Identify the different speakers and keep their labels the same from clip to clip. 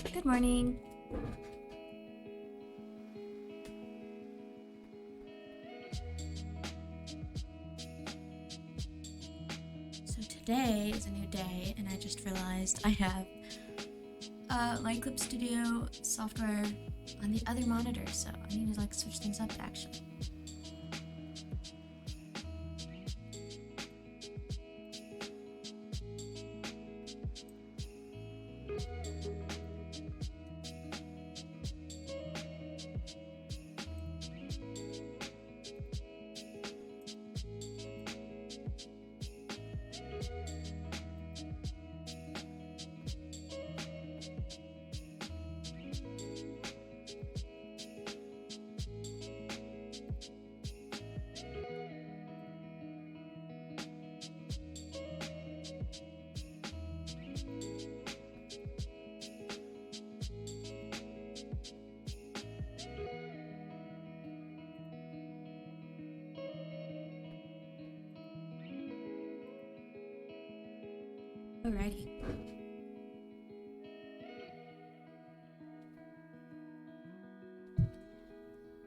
Speaker 1: Good morning. So today is a new day, and I just realized I have Light Clip Studio software on the other monitor, so I need to switch things up actually. Alrighty.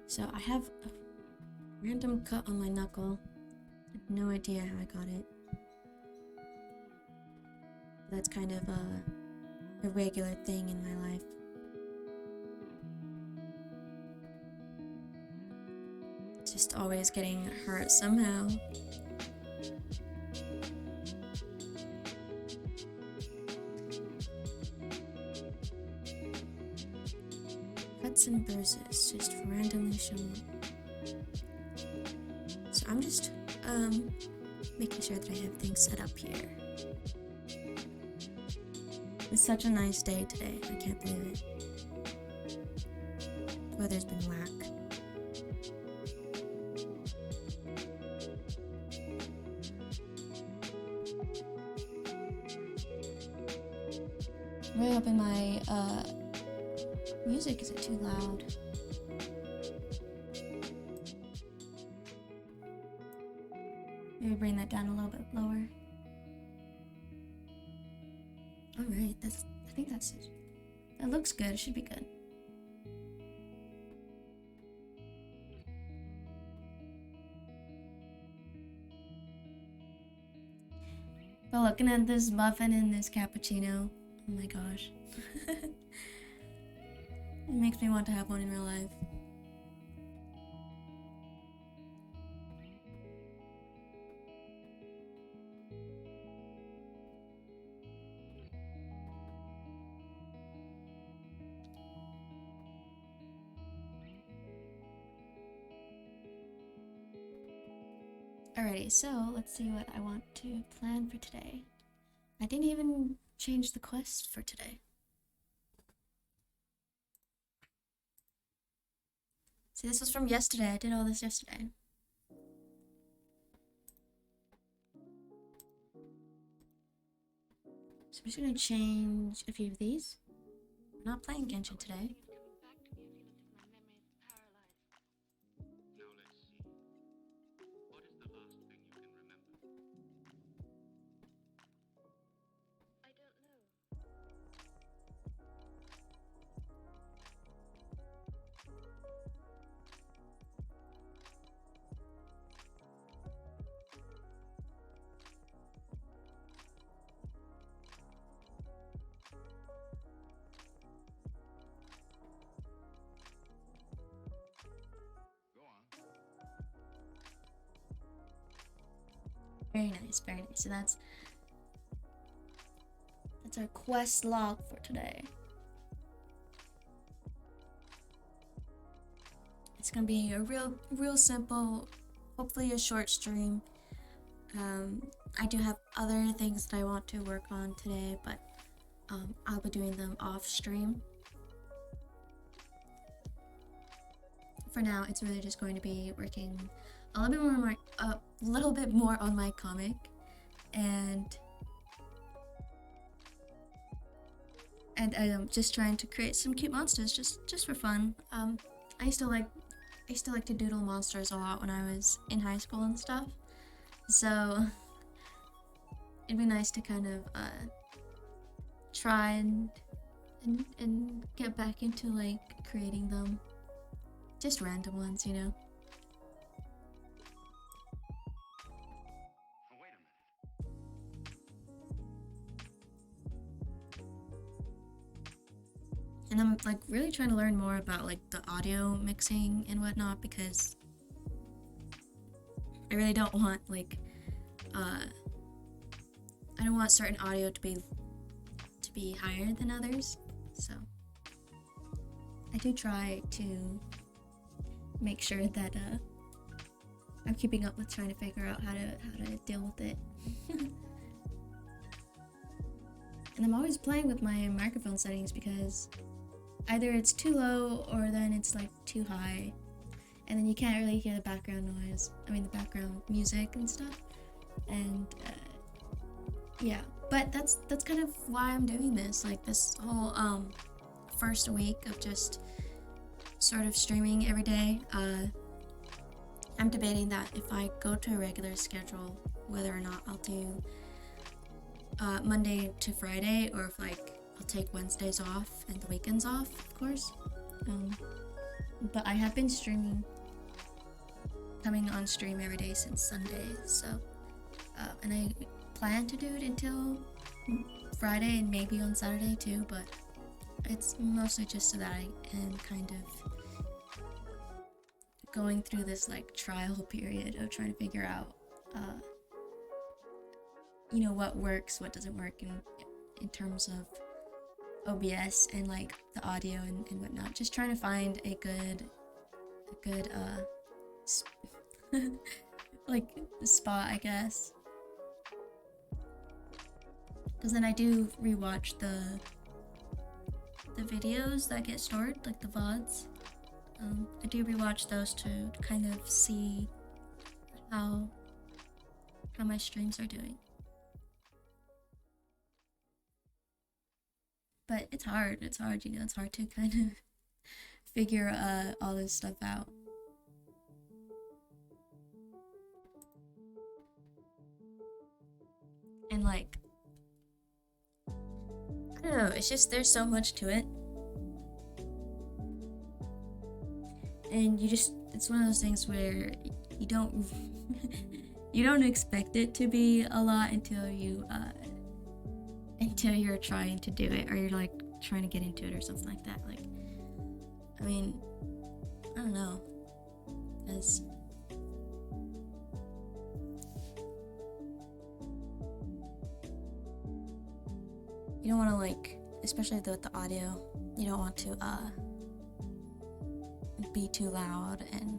Speaker 1: So I have a random cut on my knuckle. I have no idea how I got it. That's kind of a regular thing in my life. Just always getting hurt somehow. Cuts and bruises just randomly show up. So I'm just making sure that I have things set up here. It's such a nice day today, I can't believe it. The weather's been whack. I'm really hoping my music isn't too loud. Maybe bring that down a little bit lower. Alright, I think that's it. That looks good, it should be good. But looking at this muffin and this cappuccino, oh my gosh. It makes me want to have one in real life. Alrighty, so let's see what I want to plan for today. I didn't even change the quest for today. See, this was from yesterday. I did all this yesterday. So I'm just gonna change a few of these. I'm not playing Genshin today. Very nice, very nice. So that's our quest log for today. It's gonna be a real simple, hopefully a short stream. I do have other things that I want to work on today, but I'll be doing them off stream. For now, it's really just going to be working a little bit more on my comic, and just trying to create some cute monsters just for fun. I used to like to doodle monsters a lot when I was in high school and stuff, so it'd be nice to kind of try and and get back into like creating them. Just random ones, you know. And I'm like really trying to learn more about like the audio mixing and whatnot, because I really don't want like I don't want certain audio to be higher than others. So I do try to make sure that I'm keeping up with trying to figure out how to deal with it. And I'm always playing with my microphone settings because either it's too low or then it's like too high, and then you can't really hear the background noise. I mean the background music and stuff. And yeah, but that's kind of why I'm doing this. Like this whole first week of just sort of streaming every day. I'm debating that if I go to a regular schedule, whether or not I'll do Monday to Friday, or if like I'll take Wednesdays off and the weekends off, of course. But I have been coming on stream every day since Sunday, so and I plan to do it until Friday and maybe on Saturday too, but it's mostly just so that I am kind of going through this like trial period of trying to figure out you know, what works, what doesn't work in terms of OBS and like the audio and whatnot. Just trying to find a good like spot, I guess. Because then I do rewatch the videos that get stored, like the VODs. I do rewatch those to kind of see how my streams are doing. But it's hard, you know, it's hard to kind of figure all this stuff out. And like, I don't know, it's just there's so much to it. And it's one of those things where you don't you don't expect it to be a lot until you're trying to do it, or you're like trying to get into it or something like that. Like, I mean, I don't know, because you don't want to, like, especially with the audio, you don't want to be too loud and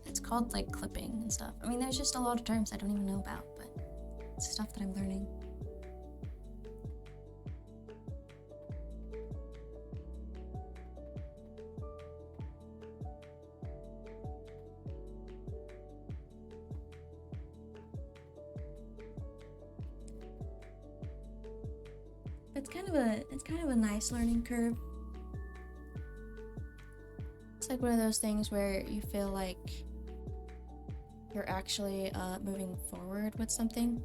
Speaker 1: it's called like clipping and stuff. I mean, there's just a lot of terms I don't even know about, but it's stuff that I'm learning. It's kind of a nice learning curve. It's like one of those things where you feel like you're actually moving forward with something.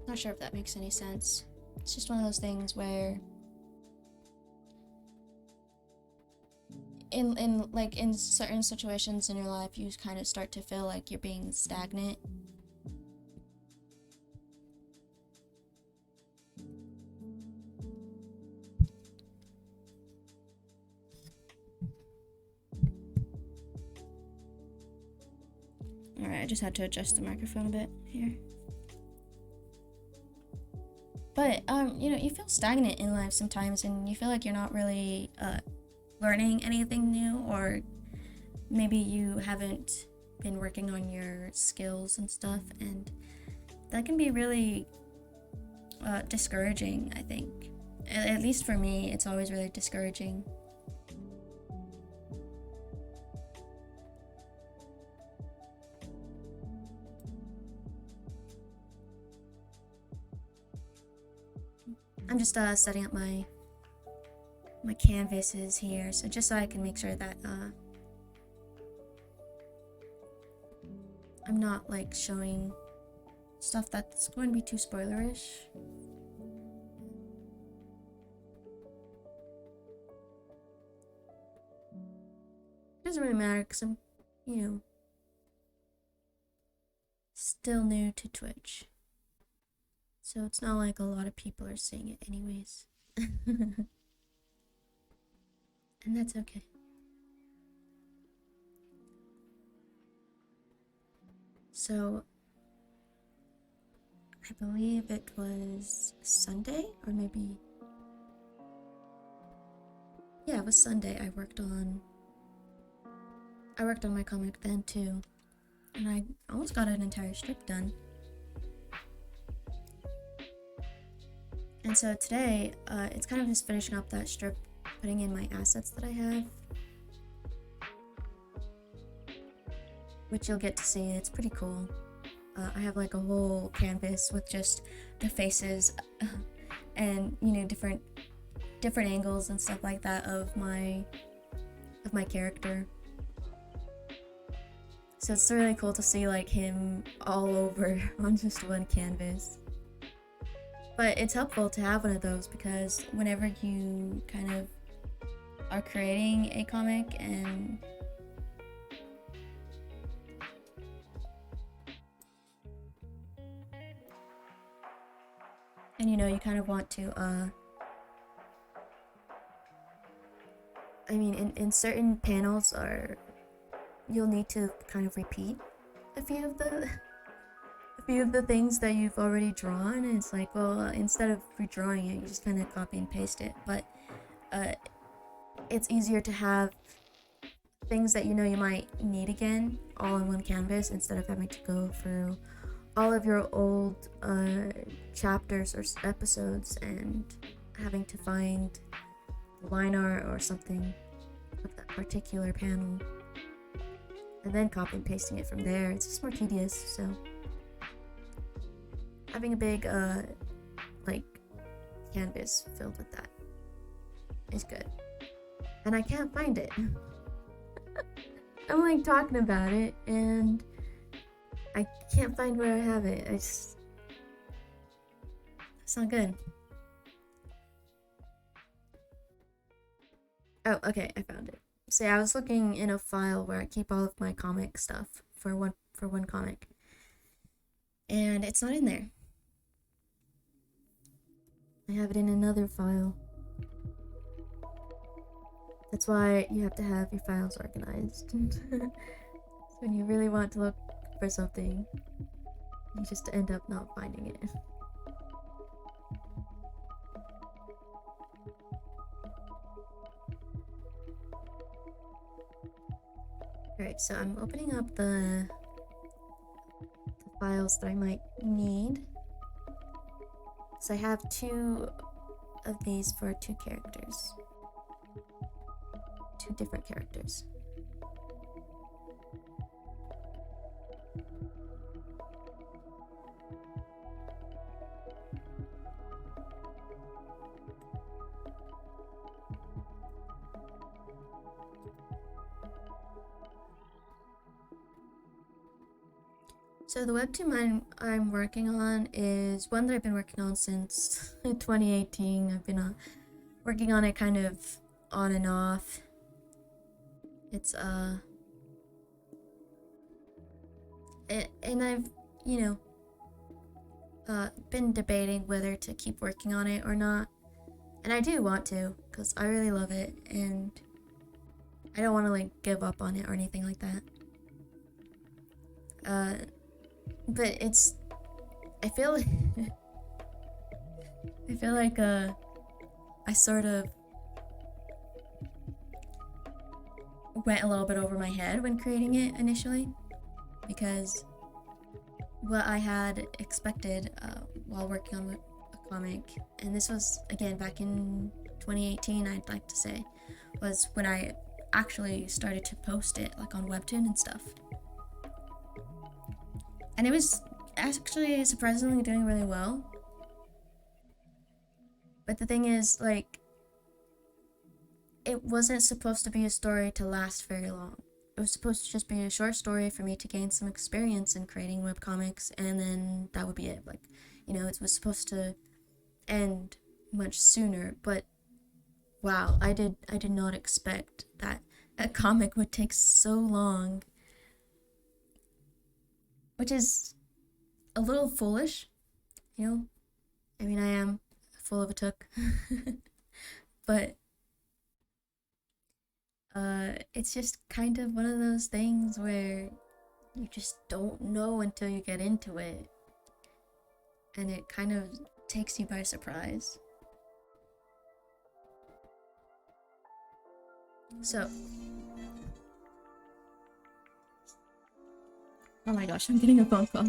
Speaker 1: Not sure if that makes any sense. It's just one of those things where in certain situations in your life you kind of start to feel like you're being stagnant. Alright, I just had to adjust the microphone a bit here. But, you know, you feel stagnant in life sometimes, and you feel like you're not really, learning anything new, or maybe you haven't been working on your skills and stuff, and that can be really, discouraging, I think. At least for me, it's always really discouraging. I'm just setting up my canvases here, so just so I can make sure that I'm not like showing stuff that's going to be too spoilerish. matter because I'm, you know, still new to Twitch. So it's not like a lot of people are seeing it anyways. And that's okay. So I believe it was Sunday, or maybe, yeah, it was Sunday. I worked on my comic then too, and I almost got an entire strip done. And so today, it's kind of just finishing up that strip, putting in my assets that I have, which you'll get to see. It's pretty cool. I have like a whole canvas with just the faces and, you know, different angles and stuff like that of my character. So it's really cool to see like him all over on just one canvas. But it's helpful to have one of those because whenever you kind of are creating a comic and you know, you kind of want to I mean, in certain panels you'll need to kind of repeat a few of the things that you've already drawn, and it's like, well, instead of redrawing it, you just kind of copy and paste it. But it's easier to have things that you know you might need again all on one canvas instead of having to go through all of your old chapters or episodes and having to find the line art or something of that particular panel and then copy and pasting it from there. It's just more tedious. So having a big like canvas filled with that is good. And I can't find it. I'm like talking about it and I can't find where I have it. It's not good. Oh, okay, I found it. So yeah, I was looking in a file where I keep all of my comic stuff for one comic. And it's not in there. I have it in another file. That's why you have to have your files organized. So when you really want to look for something, you just end up not finding it. Alright, so I'm opening up the files that I might need. So I have 2 of these for 2 characters. 2 different characters. So the webtoon I'm working on is one that I've been working on since 2018. I've been working on it kind of on and off. It's and I've, you know, been debating whether to keep working on it or not. And I do want to, because I really love it and I don't want to like give up on it or anything like that. But it's, I feel like I sort of went a little bit over my head when creating it initially, because what I had expected while working on a comic, and this was again back in 2018, I'd like to say, was when I actually started to post it like on Webtoon and stuff. And it was actually surprisingly doing really well. But the thing is, like, it wasn't supposed to be a story to last very long. It was supposed to just be a short story for me to gain some experience in creating webcomics, and then that would be it. Like, you know, it was supposed to end much sooner, but wow, I did not expect that a comic would take so long, which is a little foolish, you know? I mean, I am full of a took, but it's just kind of one of those things where you just don't know until you get into it, and it kind of takes you by surprise. So, oh my gosh, I'm getting a phone call.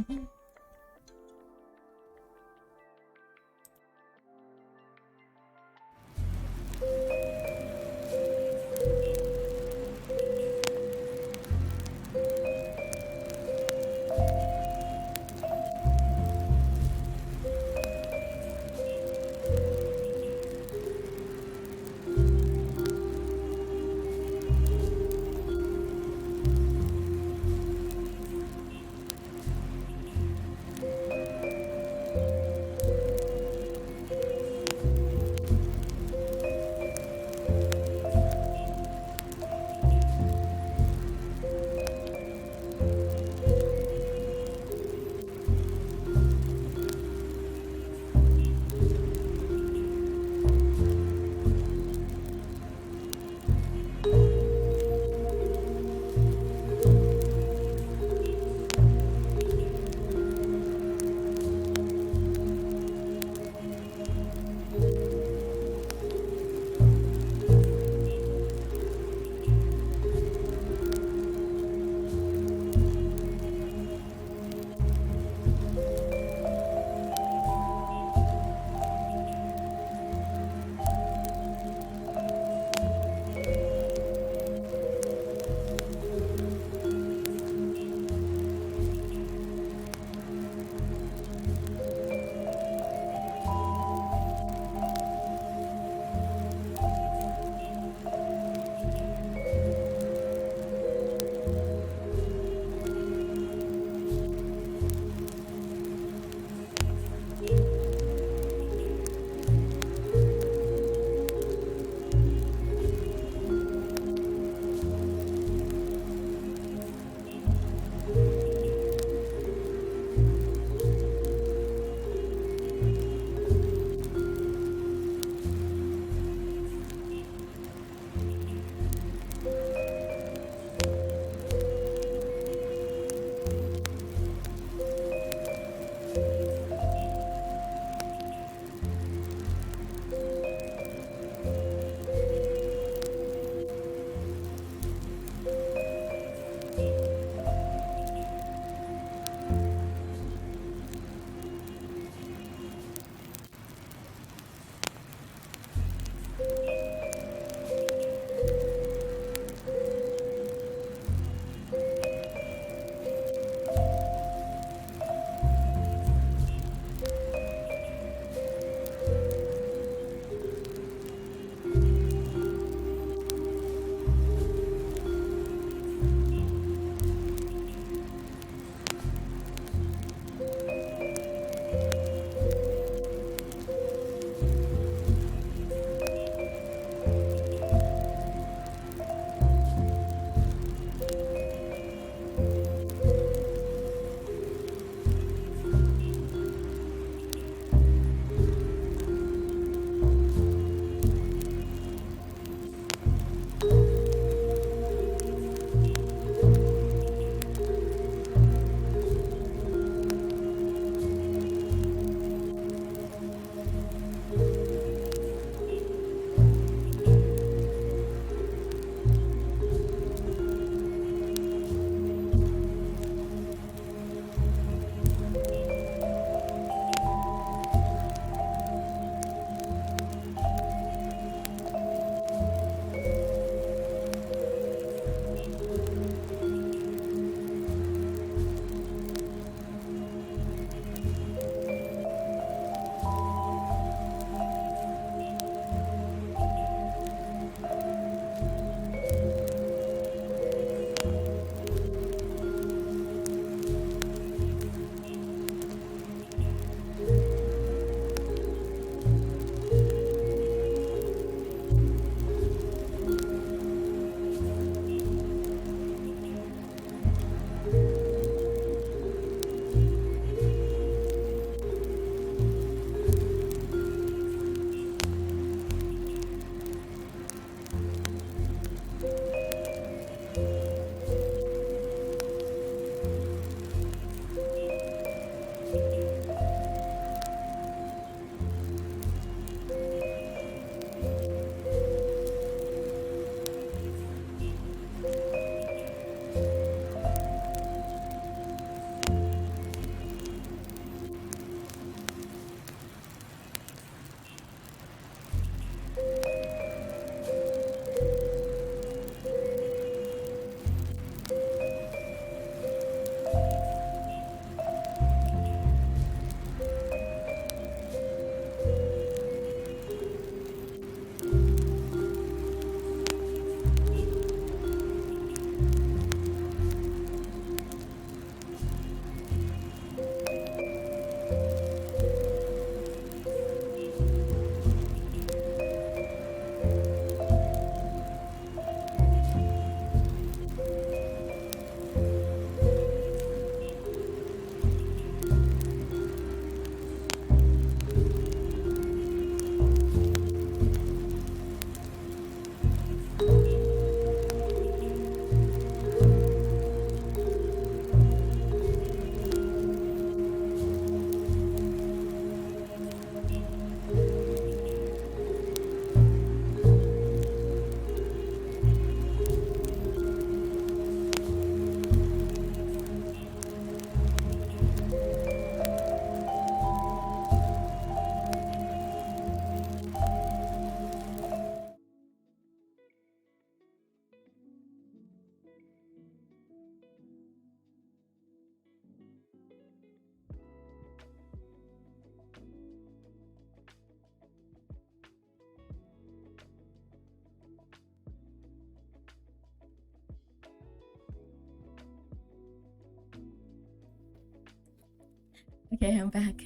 Speaker 1: Okay, I'm back.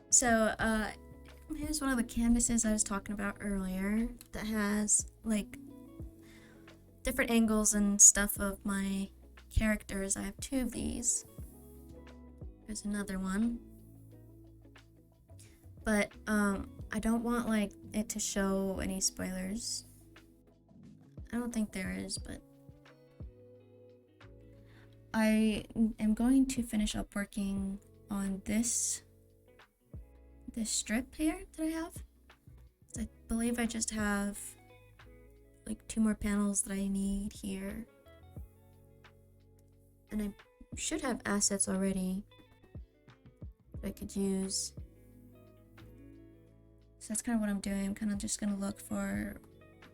Speaker 1: So, here's one of the canvases I was talking about earlier that has like different angles and stuff of my characters. I have 2 of these. There's another one. But I don't want like it to show any spoilers. I don't think there is, but I am going to finish up working on this strip here that I have. I believe I just have like 2 more panels that I need here. And I should have assets already that I could use. So that's kind of what I'm doing. I'm kind of just gonna look for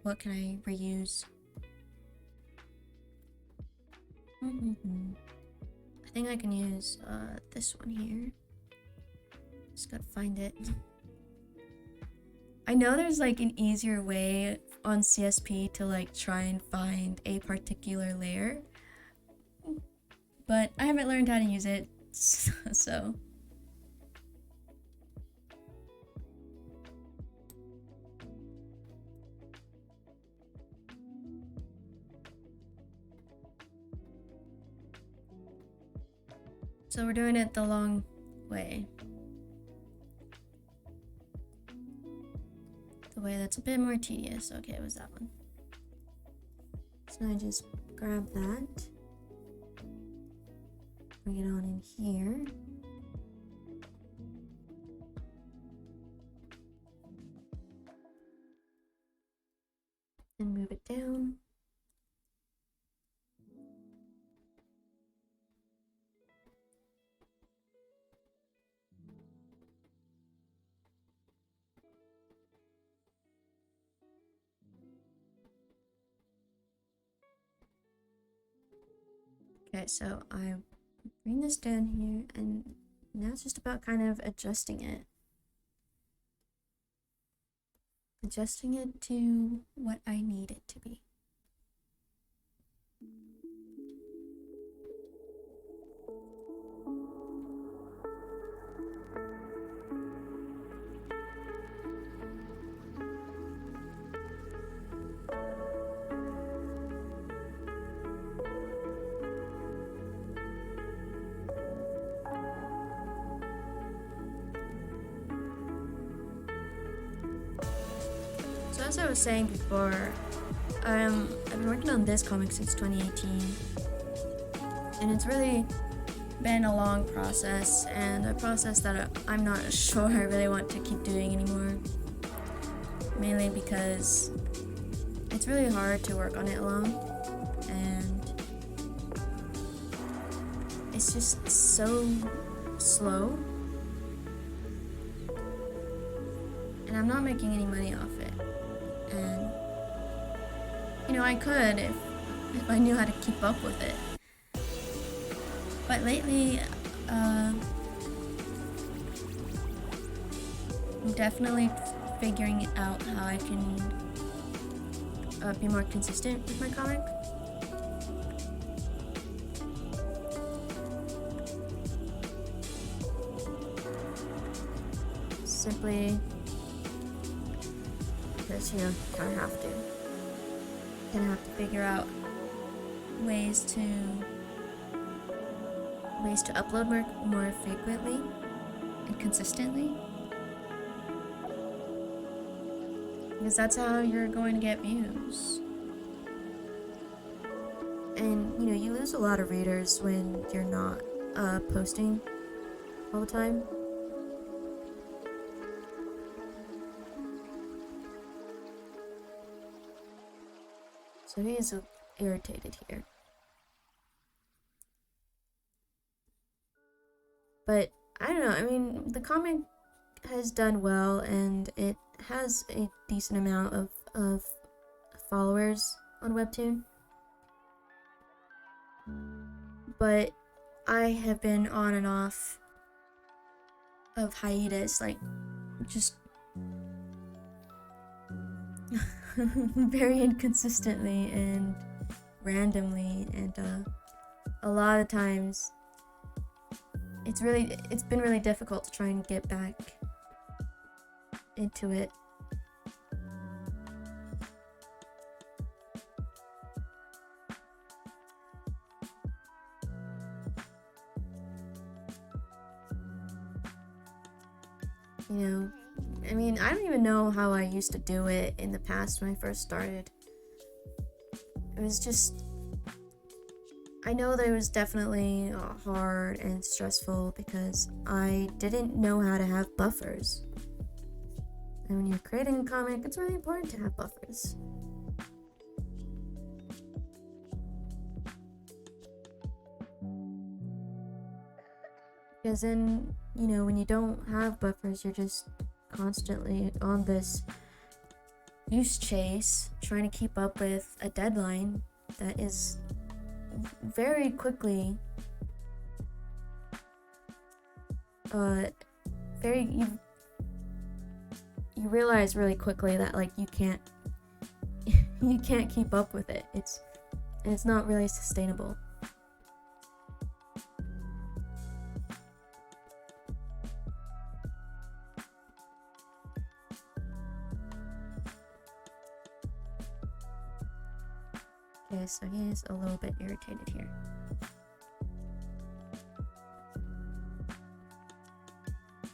Speaker 1: what can I reuse. I think I can use this one here. Just gotta find it. I know there's like an easier way on CSP to like try and find a particular layer, but I haven't learned how to use it, so. So we're doing it the long way. The way that's a bit more tedious. Okay, it was that one. So I just grab that. Bring it on in here. And move it down. Okay, so I bring this down here, and now it's just about kind of adjusting it. Adjusting it to what I need it to be. So as I was saying before, I've been working on this comic since 2018, and it's really been a long process, and a process that I'm not sure I really want to keep doing anymore, mainly because it's really hard to work on it alone, and it's just so slow, and I'm not making any money off it. And you know, I could if I knew how to keep up with it. But lately, I'm definitely figuring out how I can be more consistent with my comic. Simply because, you know, you kind of have to. Gonna have to figure out ways to upload more frequently and consistently, because that's how you're going to get views. And you know, you lose a lot of readers when you're not posting all the time. So he is irritated here. But I don't know, I mean, the comic has done well, and it has a decent amount of followers on Webtoon. But I have been on and off of hiatus, like, just very inconsistently and randomly, and a lot of times it's been really difficult to try and get back into it. You know, I mean, I don't even know how I used to do it in the past when I first started. It was just, I know that it was definitely hard and stressful because I didn't know how to have buffers. And when you're creating a comic, it's really important to have buffers. Because then, you know, when you don't have buffers, you're just constantly on this goose chase, trying to keep up with a deadline that is very quickly you realize really quickly that like you can't keep up with it. It's not really sustainable. Okay, so he's a little bit irritated here.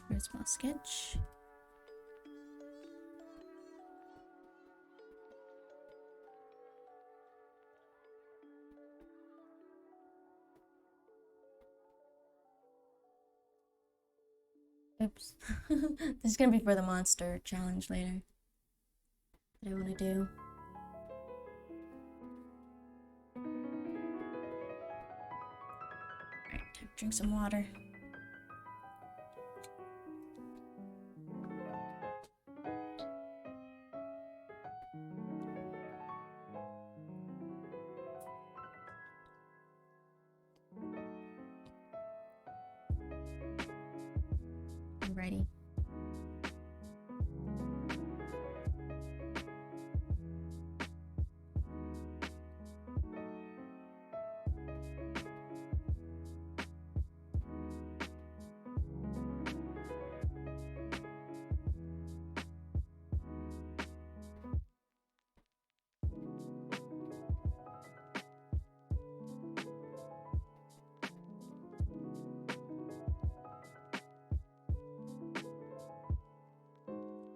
Speaker 1: Here's my sketch. Oops. This is gonna be for the monster challenge later that I want to do. Alright, time to drink some water. I'm ready.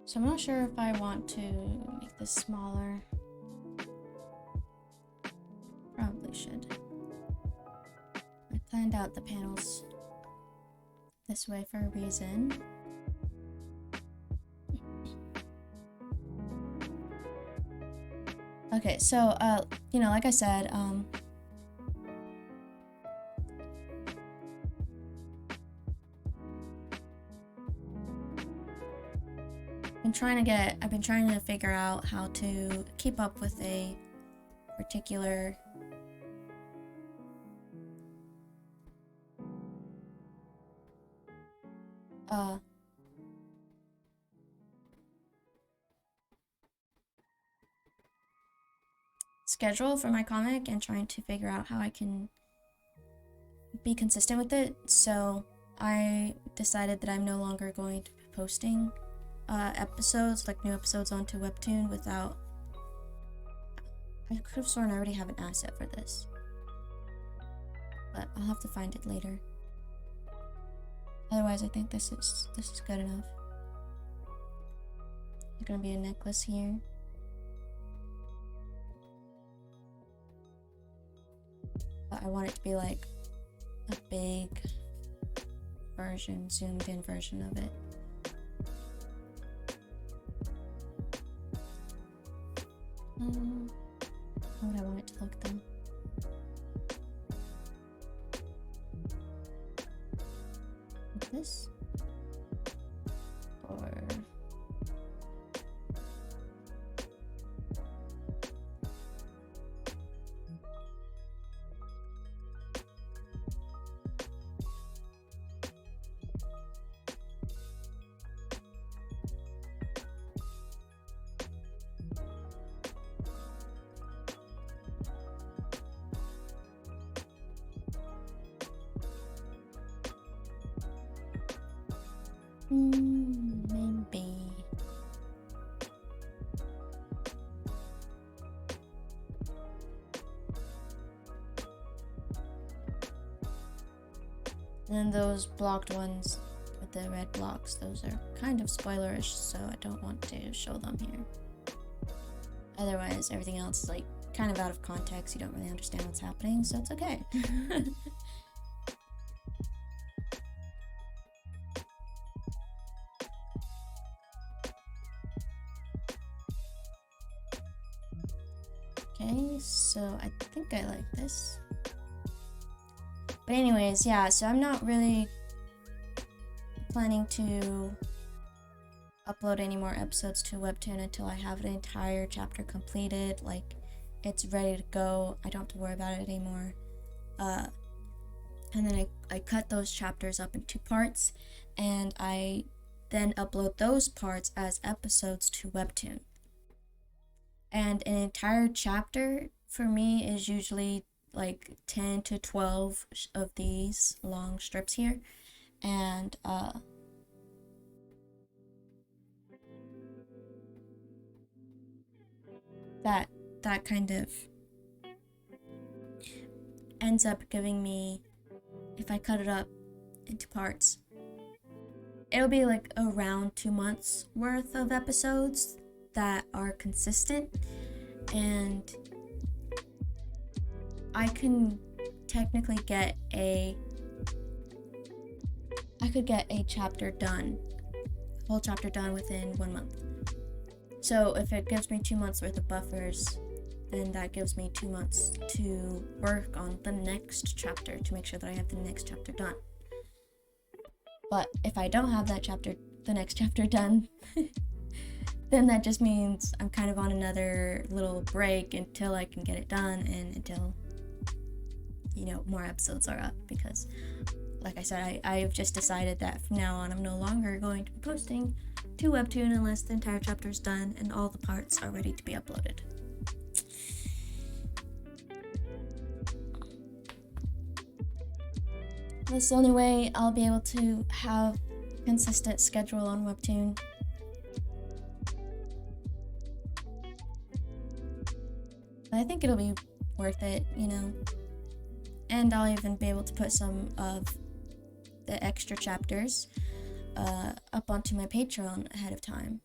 Speaker 1: So I'm not sure if I want to make this smaller. Probably should. I planned out the panels this way for a reason. Okay, so you know, like I said, I've been trying to figure out how to keep up with a particular schedule for my comic and trying to figure out how I can be consistent with it. So I decided that I'm no longer going to be posting episodes, like new episodes onto Webtoon without... I could have sworn I already have an asset for this, but I'll have to find it later. Otherwise, I think this is good enough. There's gonna be a necklace here. But I want it to be like a big version, zoomed in version of it. How would I want it to look then? Like this? Or... Maybe. And those blocked ones with the red blocks, those are kind of spoilerish, so I don't want to show them here. Otherwise, everything else is like kind of out of context. You don't really understand what's happening, so it's okay. Okay, so I think I like this. But anyways, yeah, so I'm not really planning to upload any more episodes to Webtoon until I have an entire chapter completed, like it's ready to go. I don't have to worry about it anymore. And then I cut those chapters up into parts, and I then upload those parts as episodes to Webtoon. And an entire chapter for me is usually like 10 to 12 of these long strips here, and that kind of ends up giving me, if I cut it up into parts, it'll be like around 2 months worth of episodes that are consistent, and I can technically get a chapter done, whole chapter done within 1 month. So if it gives me 2 months worth of buffers, then that gives me 2 months to work on the next chapter to make sure that I have the next chapter done. But if I don't have the next chapter done, then that just means I'm kind of on another little break until I can get it done, and until, more episodes are up, because like I said, I've just decided that from now on I'm no longer going to be posting to Webtoon unless the entire chapter is done and all the parts are ready to be uploaded. That's the only way I'll be able to have a consistent schedule on Webtoon. But I think it'll be worth it, and I'll even be able to put some of the extra chapters up onto my Patreon ahead of time.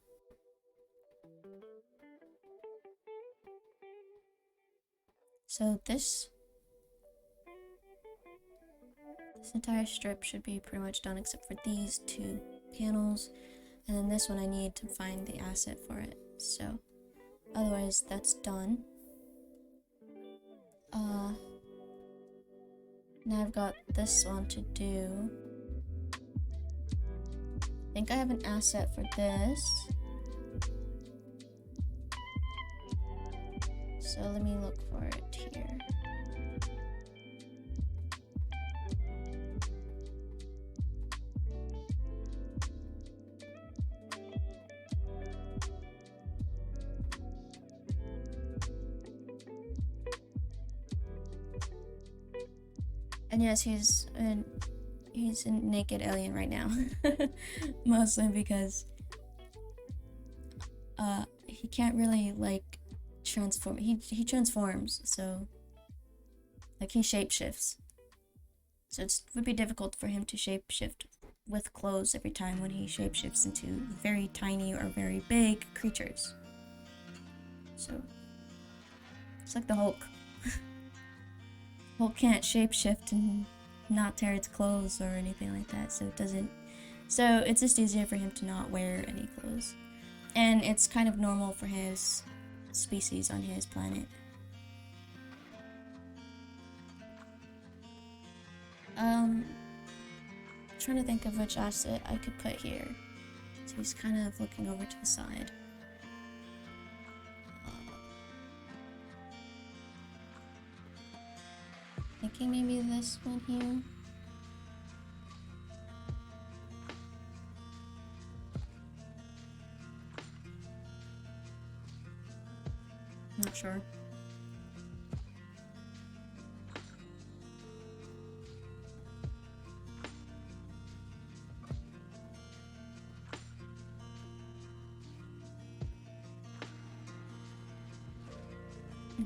Speaker 1: So this entire strip should be pretty much done except for these 2 panels, and then this one I need to find the asset for it, so otherwise that's done. Now I've got this one to do. I think I have an asset for this, so let me look for it here. And yes, he's a naked alien right now. Mostly because he can't really transform. He transforms, so he shapeshifts. So it would be difficult for him to shapeshift with clothes every time when he shapeshifts into very tiny or very big creatures. So it's like the Hulk. Hulk can't shapeshift and not tear its clothes or anything like that, so it's just easier for him to not wear any clothes. And it's kind of normal for his species on his planet. Trying to think of which asset I could put here. So he's kind of looking over to the side. Thinking maybe this one here. Not sure.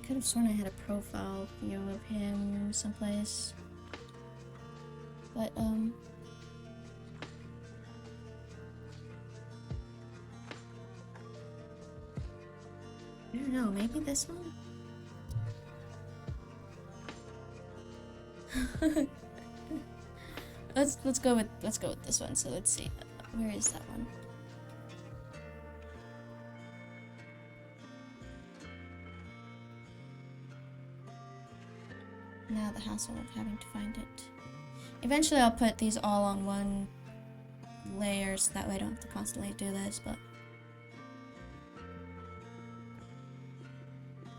Speaker 1: could have sworn I had a profile view of him someplace. But, I don't know, maybe this one? let's go with this one. So let's see. Where is that one? Now the hassle of having to find it. Eventually I'll put these all on one layer so that way I don't have to constantly do this, but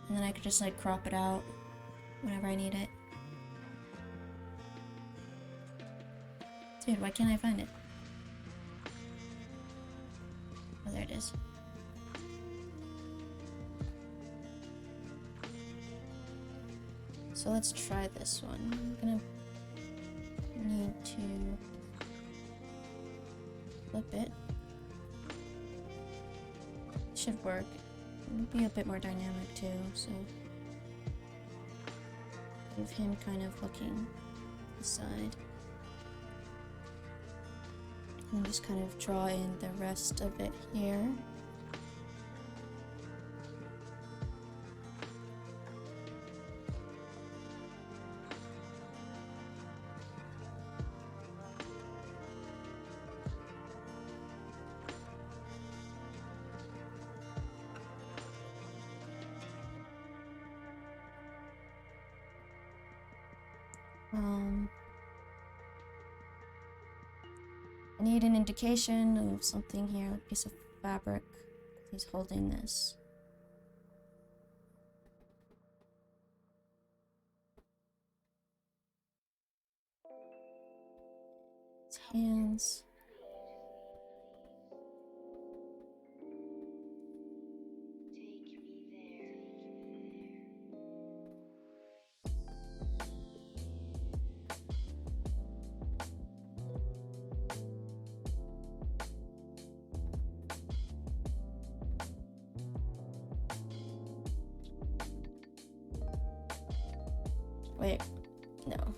Speaker 1: and then I could just like crop it out whenever I need it. Dude, why can't I find it? Oh, there it is. So let's try this one. I'm gonna need to flip it. Should work. It'll be a bit more dynamic too, so leave him kind of looking aside. And just kind of draw in the rest of it here. I need an indication of something here, a piece of fabric. He's holding this. His hands. Wait, no.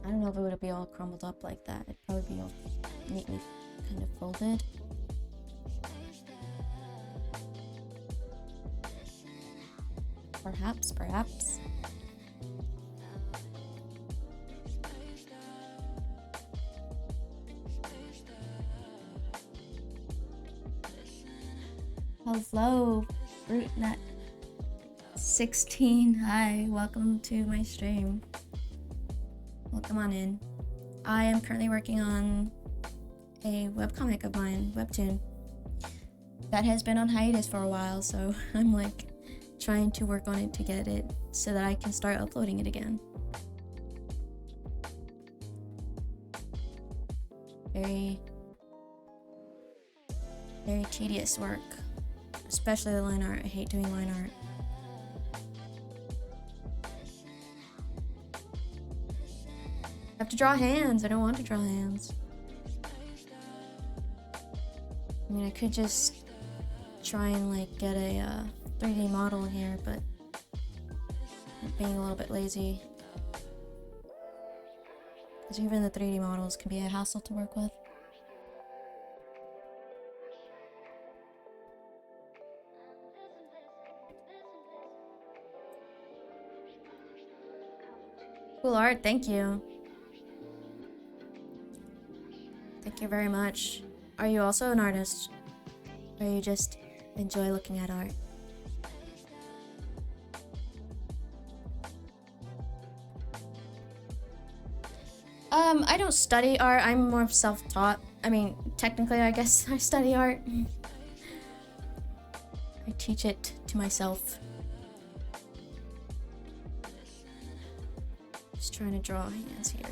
Speaker 1: I don't know if it would be all crumbled up like that. It'd probably be all neatly kind of folded. Perhaps. Hello, FruitNut16. Hi, welcome to my stream. Welcome on in. I am currently working on a webcomic of mine, Webtoon, that has been on hiatus for a while, so I'm like trying to work on it to get it so that I can start uploading it again. Very tedious work. Especially the line art. I hate doing line art. I have to draw hands. I don't want to draw hands. I mean, I could just try and like get a 3D model here, but I'm being a little bit lazy. Because even the 3D models can be a hassle to work with. Cool art, thank you. Thank you very much. Are you also an artist? Or you just enjoy looking at art? I don't study art, I'm more self-taught. I mean, technically I guess I study art. I teach it to myself. Just trying to draw hands here.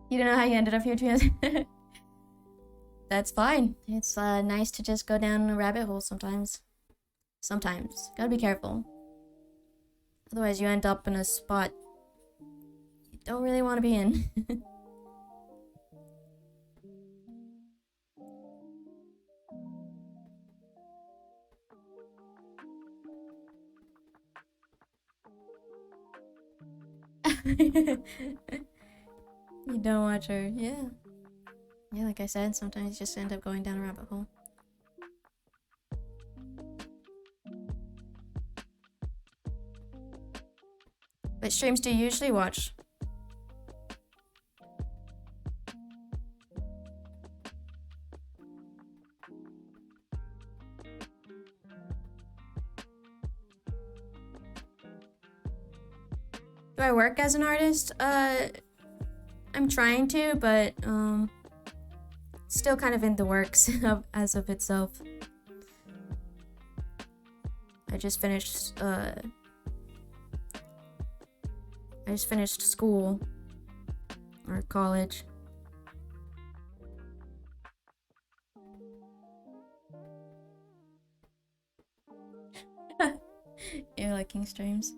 Speaker 1: You don't know how you ended up here, too? That's fine. It's nice to just go down a rabbit hole sometimes. Sometimes. Gotta be careful. Otherwise you end up in a spot you don't really want to be in. You don't watch her. Yeah. Yeah, like I said, sometimes you just end up going down a rabbit hole. What streams do you usually watch? Do I work as an artist? I'm trying to, but still kind of in the works as of itself. I just finished school or college. You're liking streams.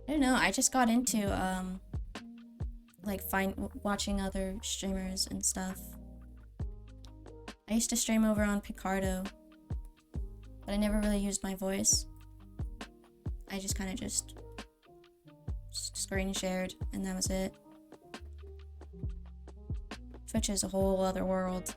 Speaker 1: I don't know, I just got into like watching other streamers and stuff. I used to stream over on Picardo, but I never really used my voice. I just kind of just screen shared and that was it. Twitch is a whole other world.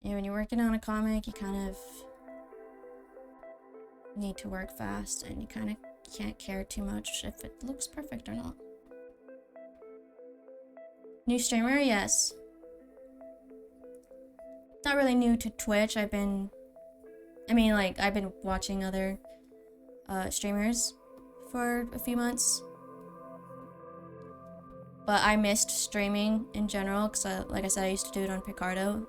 Speaker 1: Yeah, when you're working on a comic, you kind of need to work fast and you kind of can't care too much if it looks perfect or not. New streamer? Yes. Not really new to Twitch. I've been watching other streamers for a few months. But I missed streaming in general because, like I said, I used to do it on Picardo.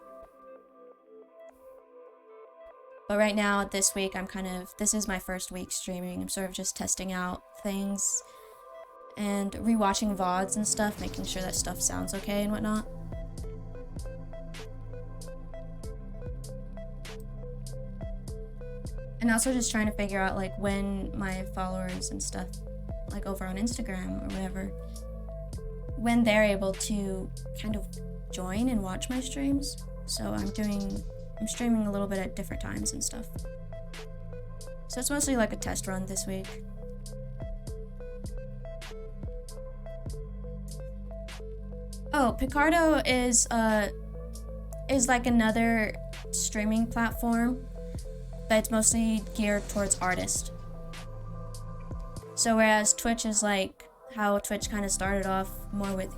Speaker 1: But right now, this week, this is my first week streaming. I'm sort of just testing out things and rewatching VODs and stuff, making sure that stuff sounds okay and whatnot. And also just trying to figure out like when my followers and stuff, like over on Instagram or whatever, when they're able to kind of join and watch my streams. So I'm streaming a little bit at different times and stuff. So it's mostly like a test run this week. Oh, Picardo is like another streaming platform, but it's mostly geared towards artists. So whereas Twitch is like how Twitch kind of started off more with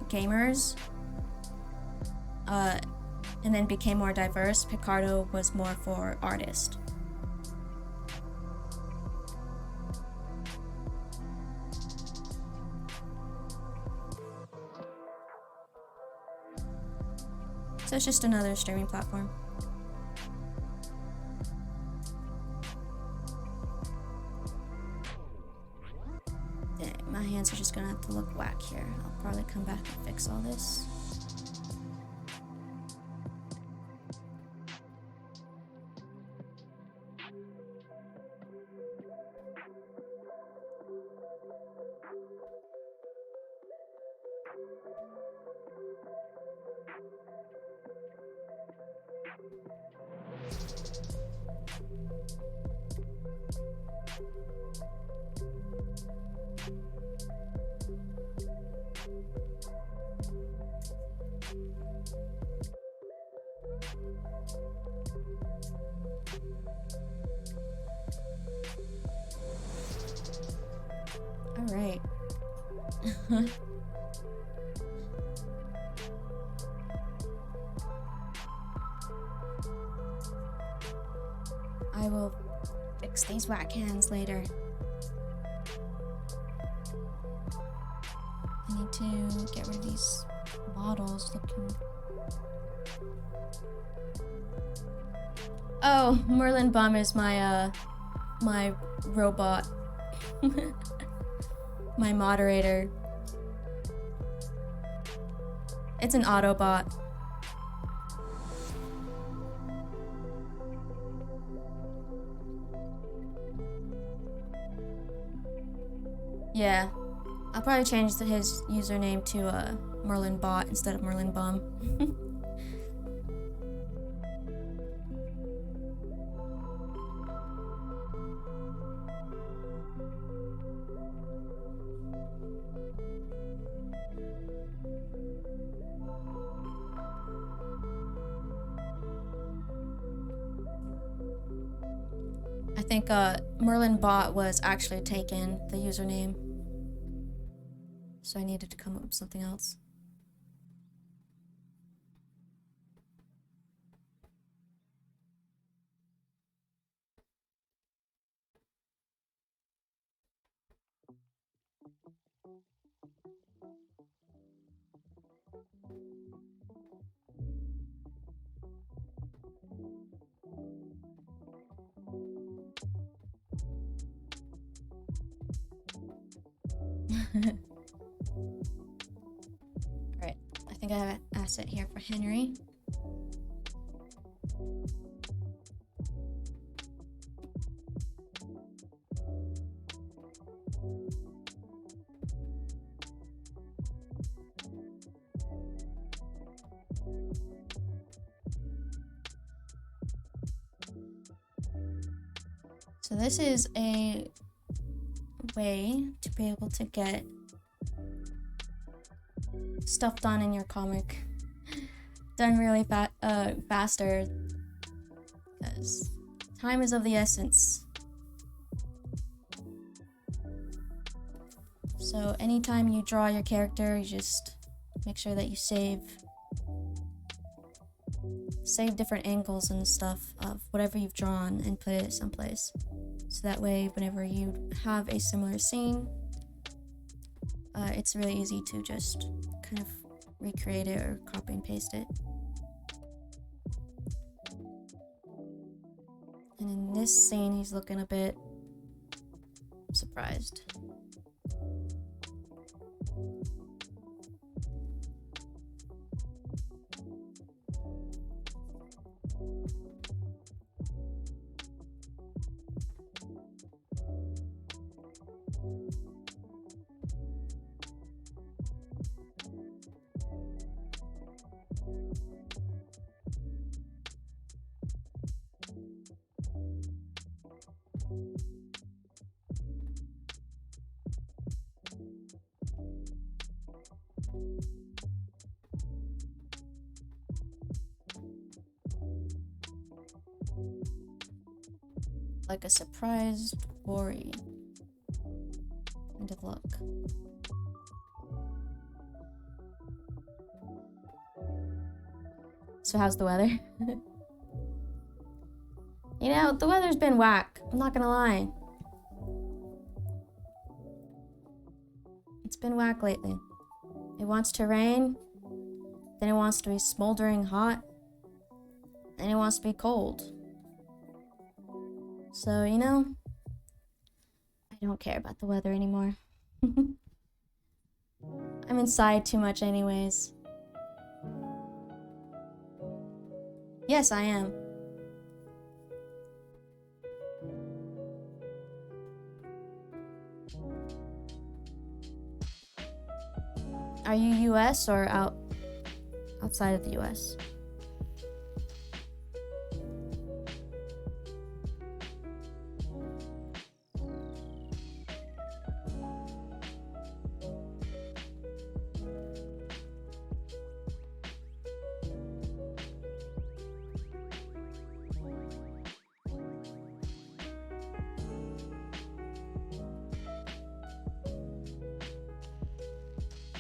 Speaker 1: gamers, and then became more diverse, Picardo was more for artists. So it's just another streaming platform. Dang, my hands are just gonna have to look whack here. I'll probably come back and fix all this. Alright. these whack hands later. I need to get rid of these models looking. Oh, Merlin Bum is my my robot. My moderator. It's an Autobot. Yeah. I'll probably change his username to Merlin Bot instead of Merlin Bum. I think Merlin Bot was actually taken, the username. So I needed to come up with something else. Alright, I think I have an asset here for Henry. So this is a way to be able to get stuff done in your comic done really faster, because time is of the essence. So anytime you draw your character, you just make sure that you save different angles and stuff of whatever you've drawn and put it someplace. So that way, whenever you have a similar scene, it's really easy to just kind of recreate it or copy and paste it. And in this scene, he's looking a bit surprised. Like a surprised worry kind of look. So how's the weather? You know, the weather's been whack, I'm not gonna lie. It's been whack lately. It wants to rain, then it wants to be smoldering hot, then it wants to be cold. So, you know, I don't care about the weather anymore. I'm inside too much anyways. Yes, I am. Are you US or outside of the US?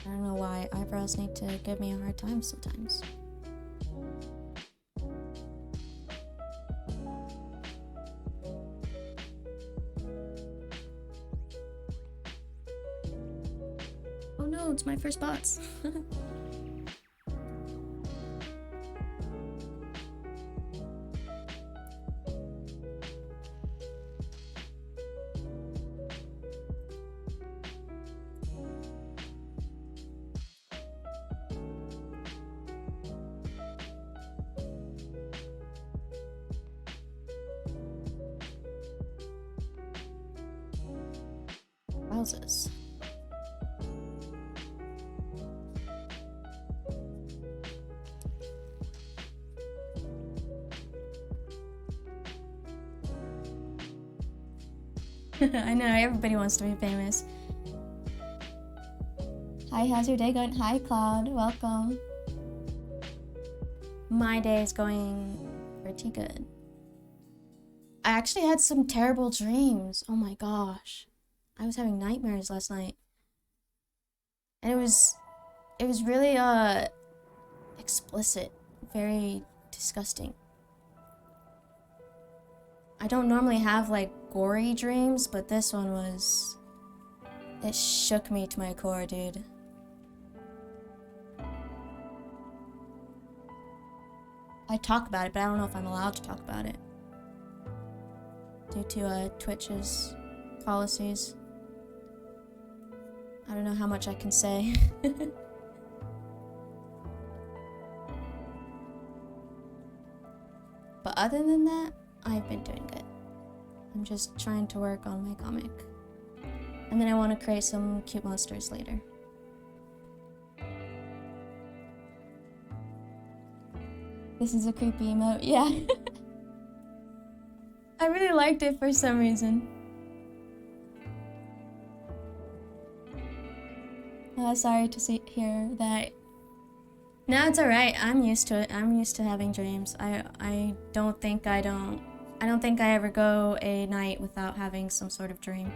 Speaker 1: I don't know why eyebrows need to give me a hard time sometimes. no, it's my first bots. Wowzers. I know, everybody wants to be famous. Hi, how's your day going? Hi, Cloud, welcome. My day is going pretty good. I actually had some terrible dreams. Oh my gosh. I was having nightmares last night. And it was really explicit, very disgusting. I don't normally have like gory dreams, but this one was, it shook me to my core, dude. I talk about it, but I don't know if I'm allowed to talk about it due to Twitch's policies. I don't know how much I can say. But other than that, I've been doing good. I'm just trying to work on my comic. And then I want to create some cute monsters later. This is a creepy emote, yeah. I really liked it for some reason. Sorry to hear that. No, it's alright. I'm used to it. I'm used to having dreams. I don't think I ever go a night without having some sort of dream.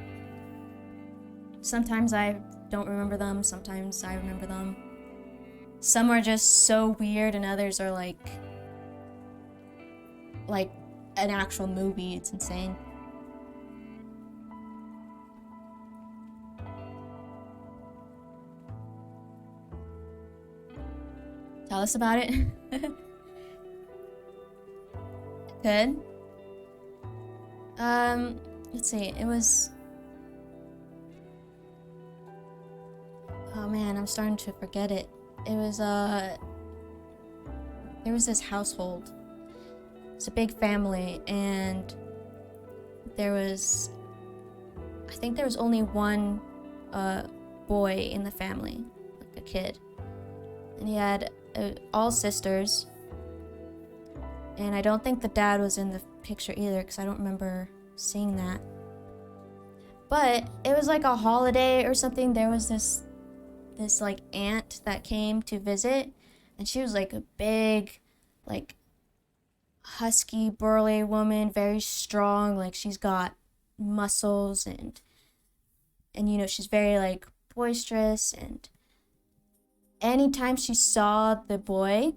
Speaker 1: Sometimes I don't remember them, sometimes I remember them. Some are just so weird and others are like an actual movie. It's insane. Tell us about it. Good. Let's see, it was... Oh man, I'm starting to forget it. It was, there was this household. It's a big family, and there was... I think there was only one, boy in the family. Like a kid. And he had all sisters. And I don't think the dad was in the picture either, because I don't remember seeing that. But it was like a holiday or something. There was this like aunt that came to visit, and she was like a big, like husky, burly woman, very strong. Like she's got muscles and you know, she's very like boisterous, and anytime she saw the boy,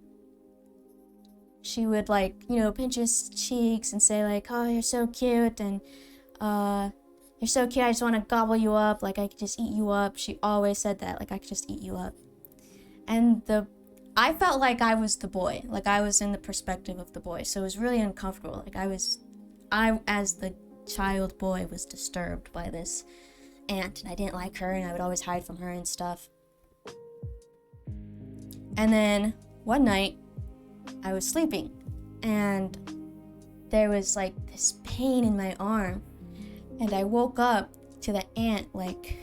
Speaker 1: she would like, you know, pinch his cheeks and say like, oh, you're so cute, and you're so cute, I just want to gobble you up, like I could just eat you up. She always said that, like I could just eat you up. And I felt like I was the boy, like I was in the perspective of the boy, so it was really uncomfortable. Like I as the child boy was disturbed by this aunt, and I didn't like her, and I would always hide from her and stuff. And then one night I was sleeping, and there was like this pain in my arm, and I woke up to the ant like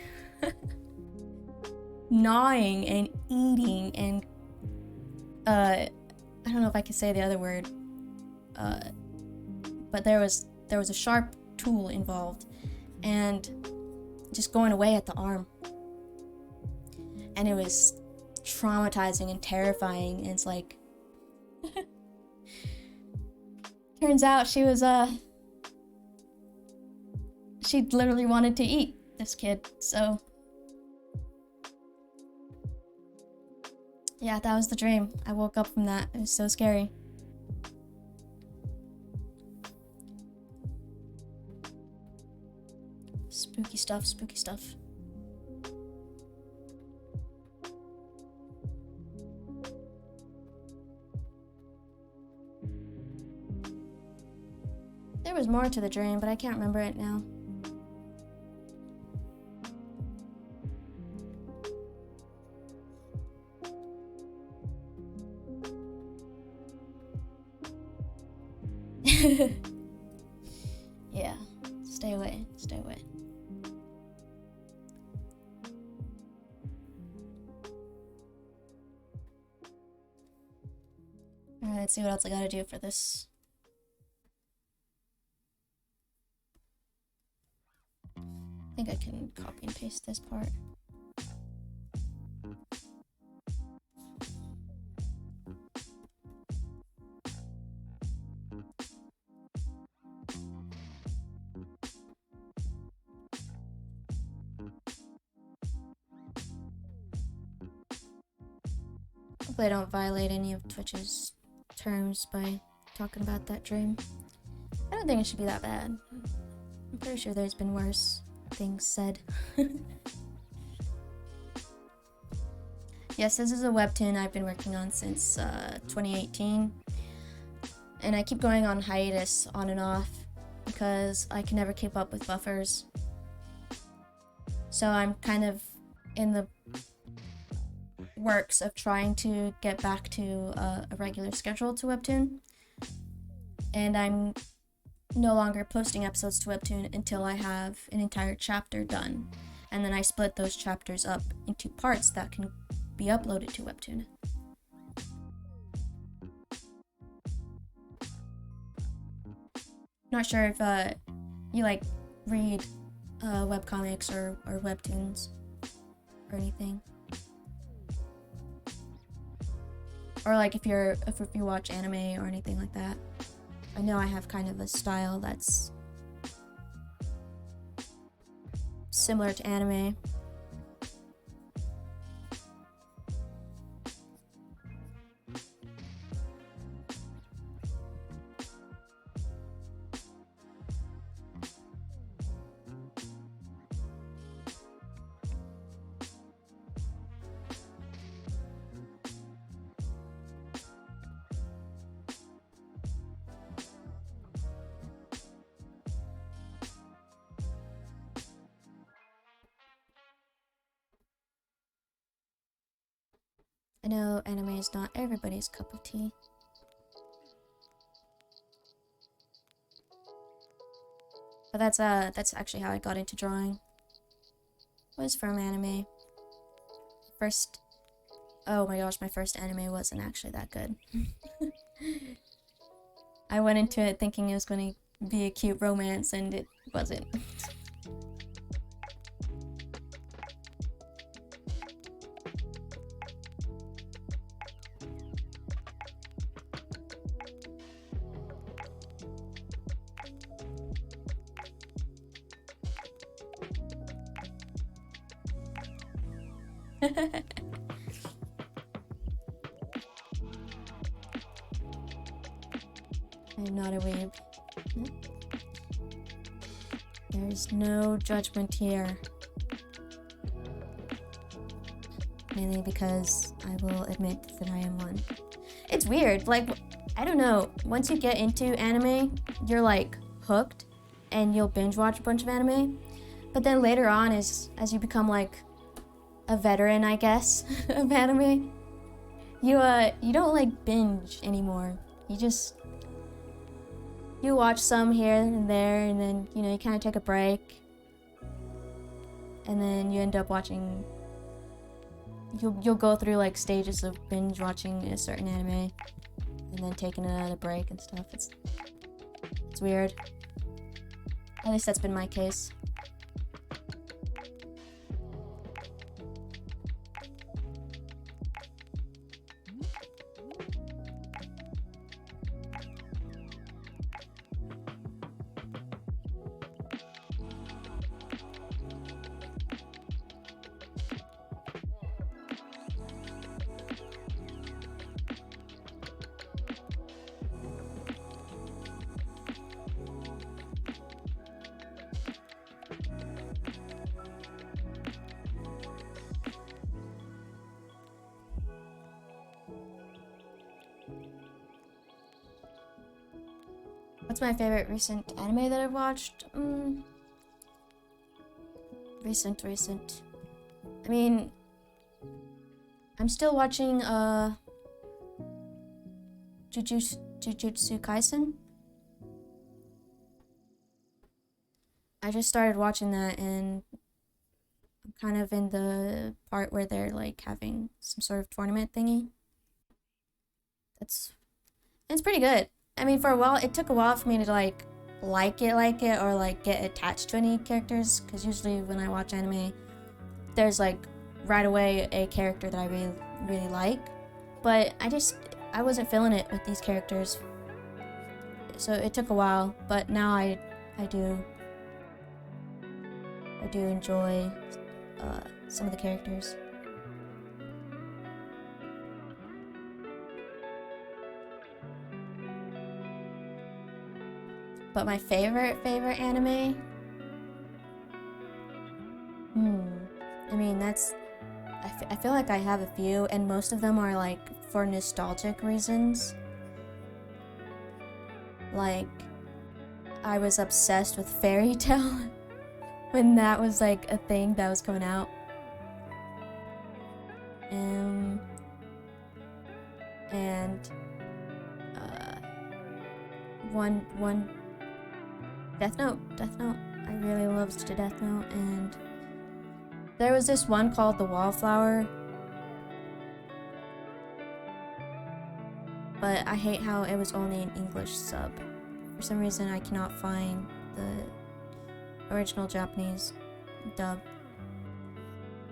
Speaker 1: gnawing and eating, and I don't know if I can say the other word, but there was a sharp tool involved, and just going away at the arm, and it was traumatizing and terrifying. And it's like turns out she was she literally wanted to eat this kid. So yeah, that was the dream. I woke up from that. It was so scary. Spooky stuff, spooky stuff. was more to the dream, but I can't remember it now. Yeah, stay away, stay away. Alright, let's see what else I gotta do for this. I think I can copy and paste this part. Hopefully I don't violate any of Twitch's terms by talking about that dream. I don't think it should be that bad. I'm pretty sure there's been worse things said. Yes, this is a webtoon I've been working on since 2018. And I keep going on hiatus on and off because I can never keep up with buffers. So I'm kind of in the works of trying to get back to a regular schedule to Webtoon, and I'm no longer posting episodes to Webtoon until I have an entire chapter done, and then I split those chapters up into parts that can be uploaded to Webtoon. Not sure if you like read webcomics or webtoons or anything. Or like if you watch anime or anything like that. I know I have kind of a style that's similar to anime. I know anime is not everybody's cup of tea. But that's actually how I got into drawing. Was from anime. Oh my gosh, my first anime wasn't actually that good. I went into it thinking it was going to be a cute romance, and it wasn't. I'm not a weeb. There's no judgment here. Mainly because I will admit that I am one. It's weird, like, I don't know, once you get into anime, you're like hooked and you'll binge watch a bunch of anime. But then later on, as you become like a veteran, I guess, of anime, you don't like binge anymore. You watch some here and there, and then, you know, you kind of take a break, and then you end up watching, you'll go through like stages of binge watching a certain anime, and then taking another break and stuff. It's weird. At least that's been my case. my favorite recent anime that I've watched? Recent. I mean, I'm still watching Jujutsu Kaisen. I just started watching that, and I'm kind of in the part where they're like having some sort of tournament thingy. It's pretty good. I mean, for a while, it took a while for me to like it or like get attached to any characters, because usually when I watch anime, there's like right away a character that I really like, but I wasn't feeling it with these characters, so it took a while. But now I do enjoy some of the characters. But my favorite anime? I mean, I feel like I have a few, and most of them are like for nostalgic reasons. Like, I was obsessed with Fairy Tail when that was like a thing that was coming out. And one Death Note. I really loved Death Note, and there was this one called The Wallflower, but I hate how it was only an English sub. For some reason, I cannot find the original Japanese dub,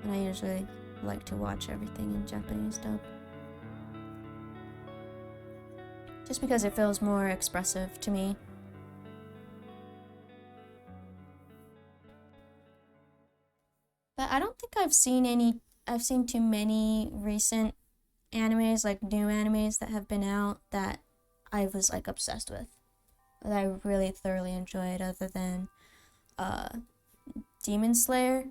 Speaker 1: and I usually like to watch everything in Japanese dub, just because it feels more expressive to me. But I don't think I've seen too many recent animes, like new animes that have been out, that I was like obsessed with, that I really thoroughly enjoyed, other than Demon Slayer.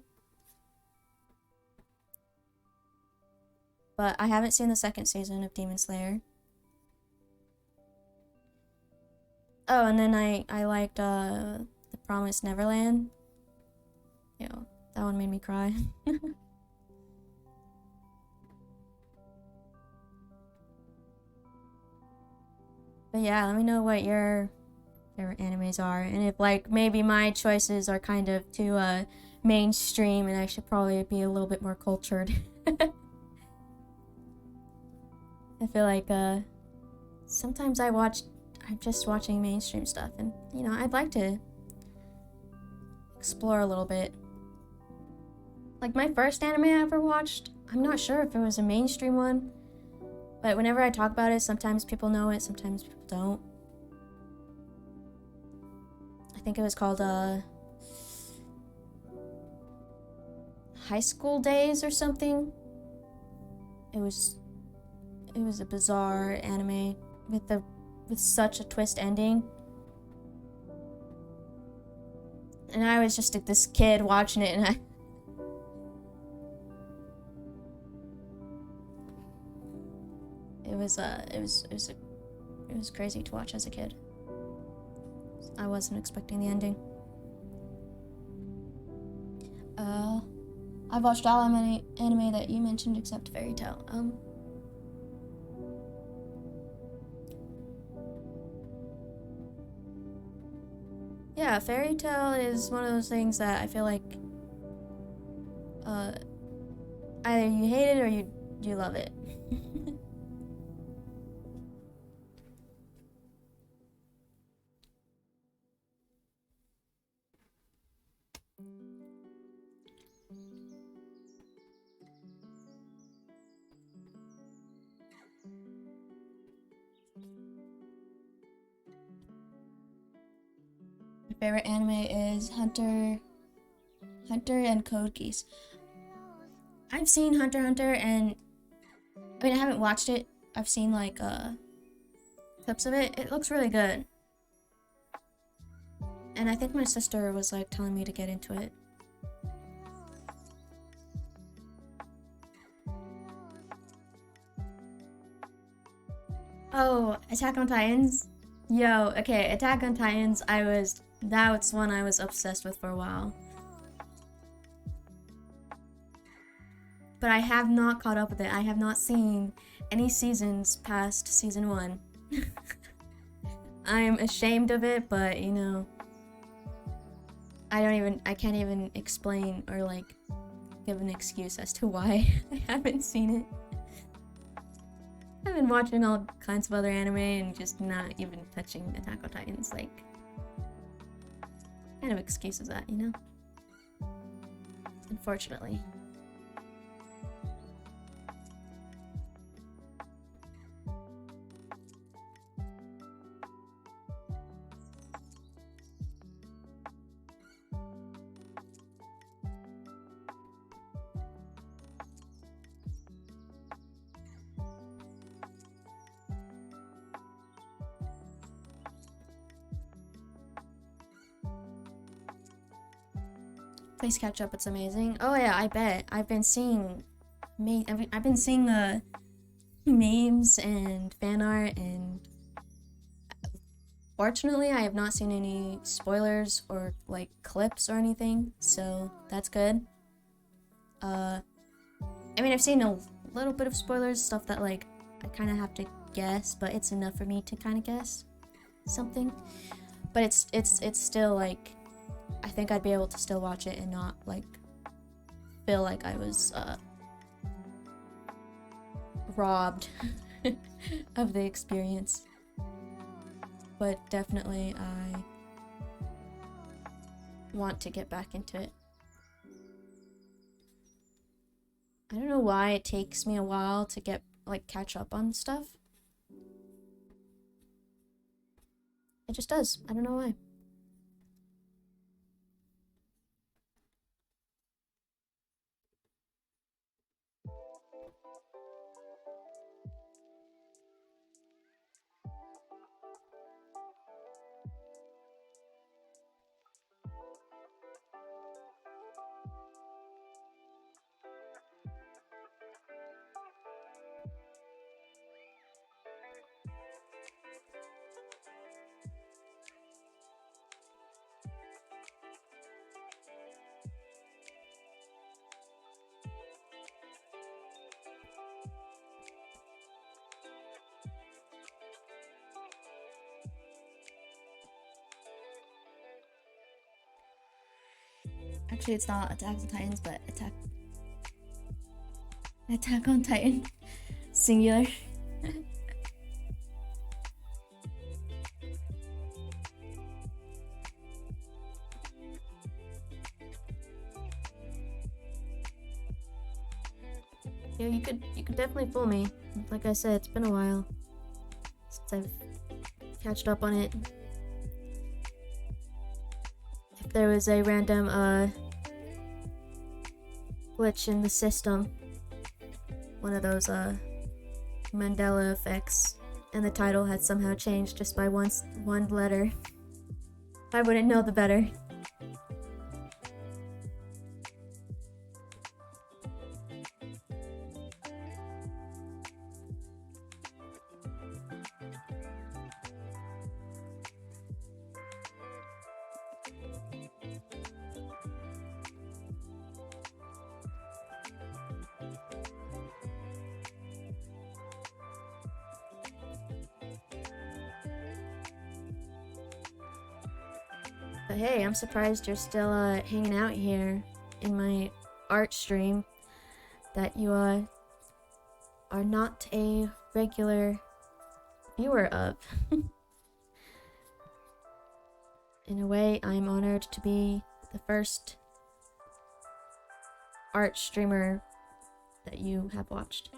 Speaker 1: But I haven't seen the second season of Demon Slayer. Oh, and then I liked The Promised Neverland. You know, that one made me cry. But yeah, let me know what your favorite animes are, and if like maybe my choices are kind of too mainstream and I should probably be a little bit more cultured. I feel like sometimes I'm just watching mainstream stuff, and you know, I'd like to explore a little bit. Like my first anime I ever watched, I'm not sure if it was a mainstream one, but whenever I talk about it, sometimes people know it, sometimes people don't. I think it was called High School Days or something. It was a bizarre anime with such a twist ending. And I was just this kid watching it, and it was crazy to watch as a kid. I wasn't expecting the ending. I've watched all anime that you mentioned except Fairy Tail. Yeah, Fairy Tail is one of those things that I feel like either you hate it or you love it. My favorite anime is Hunter and Code Geass. I've seen Hunter x Hunter, and I mean, I haven't watched it. I've seen like clips of it. It looks really good. And I think my sister was like telling me to get into it. Oh, Attack on Titans? Yo, okay, Attack on Titans, that's one I was obsessed with for a while. But I have not caught up with it. I have not seen any seasons past season 1. I am ashamed of it, but you know, I can't even explain or like give an excuse as to why I haven't seen it. I've been watching all kinds of other anime and just not even touching Attack on Titans. Like, kind of excuse is that, you know? Unfortunately. Please catch up, it's amazing. Oh yeah, I bet. I've been seeing memes and fan art, and fortunately I have not seen any spoilers or like clips or anything, so that's good. I mean, I've seen a little bit of spoilers, stuff that like I kind of have to guess, but it's enough for me to kind of guess something. But it's still like, I think I'd be able to still watch it and not like feel like I was robbed of the experience. But definitely I want to get back into it. I don't know why it takes me a while to get like catch up on stuff. It just does. I don't know why. Actually, it's not Attack on Titans, but Attack on Titan. Singular. Yeah, you could definitely fool me. Like I said, it's been a while since I've catched up on it. If there was a random glitch in the system, one of those Mandela effects, and the title had somehow changed just by one letter, I wouldn't know the better. But hey, I'm surprised you're still hanging out here in my art stream, that you are not a regular viewer of. In a way, I'm honored to be the first art streamer that you have watched.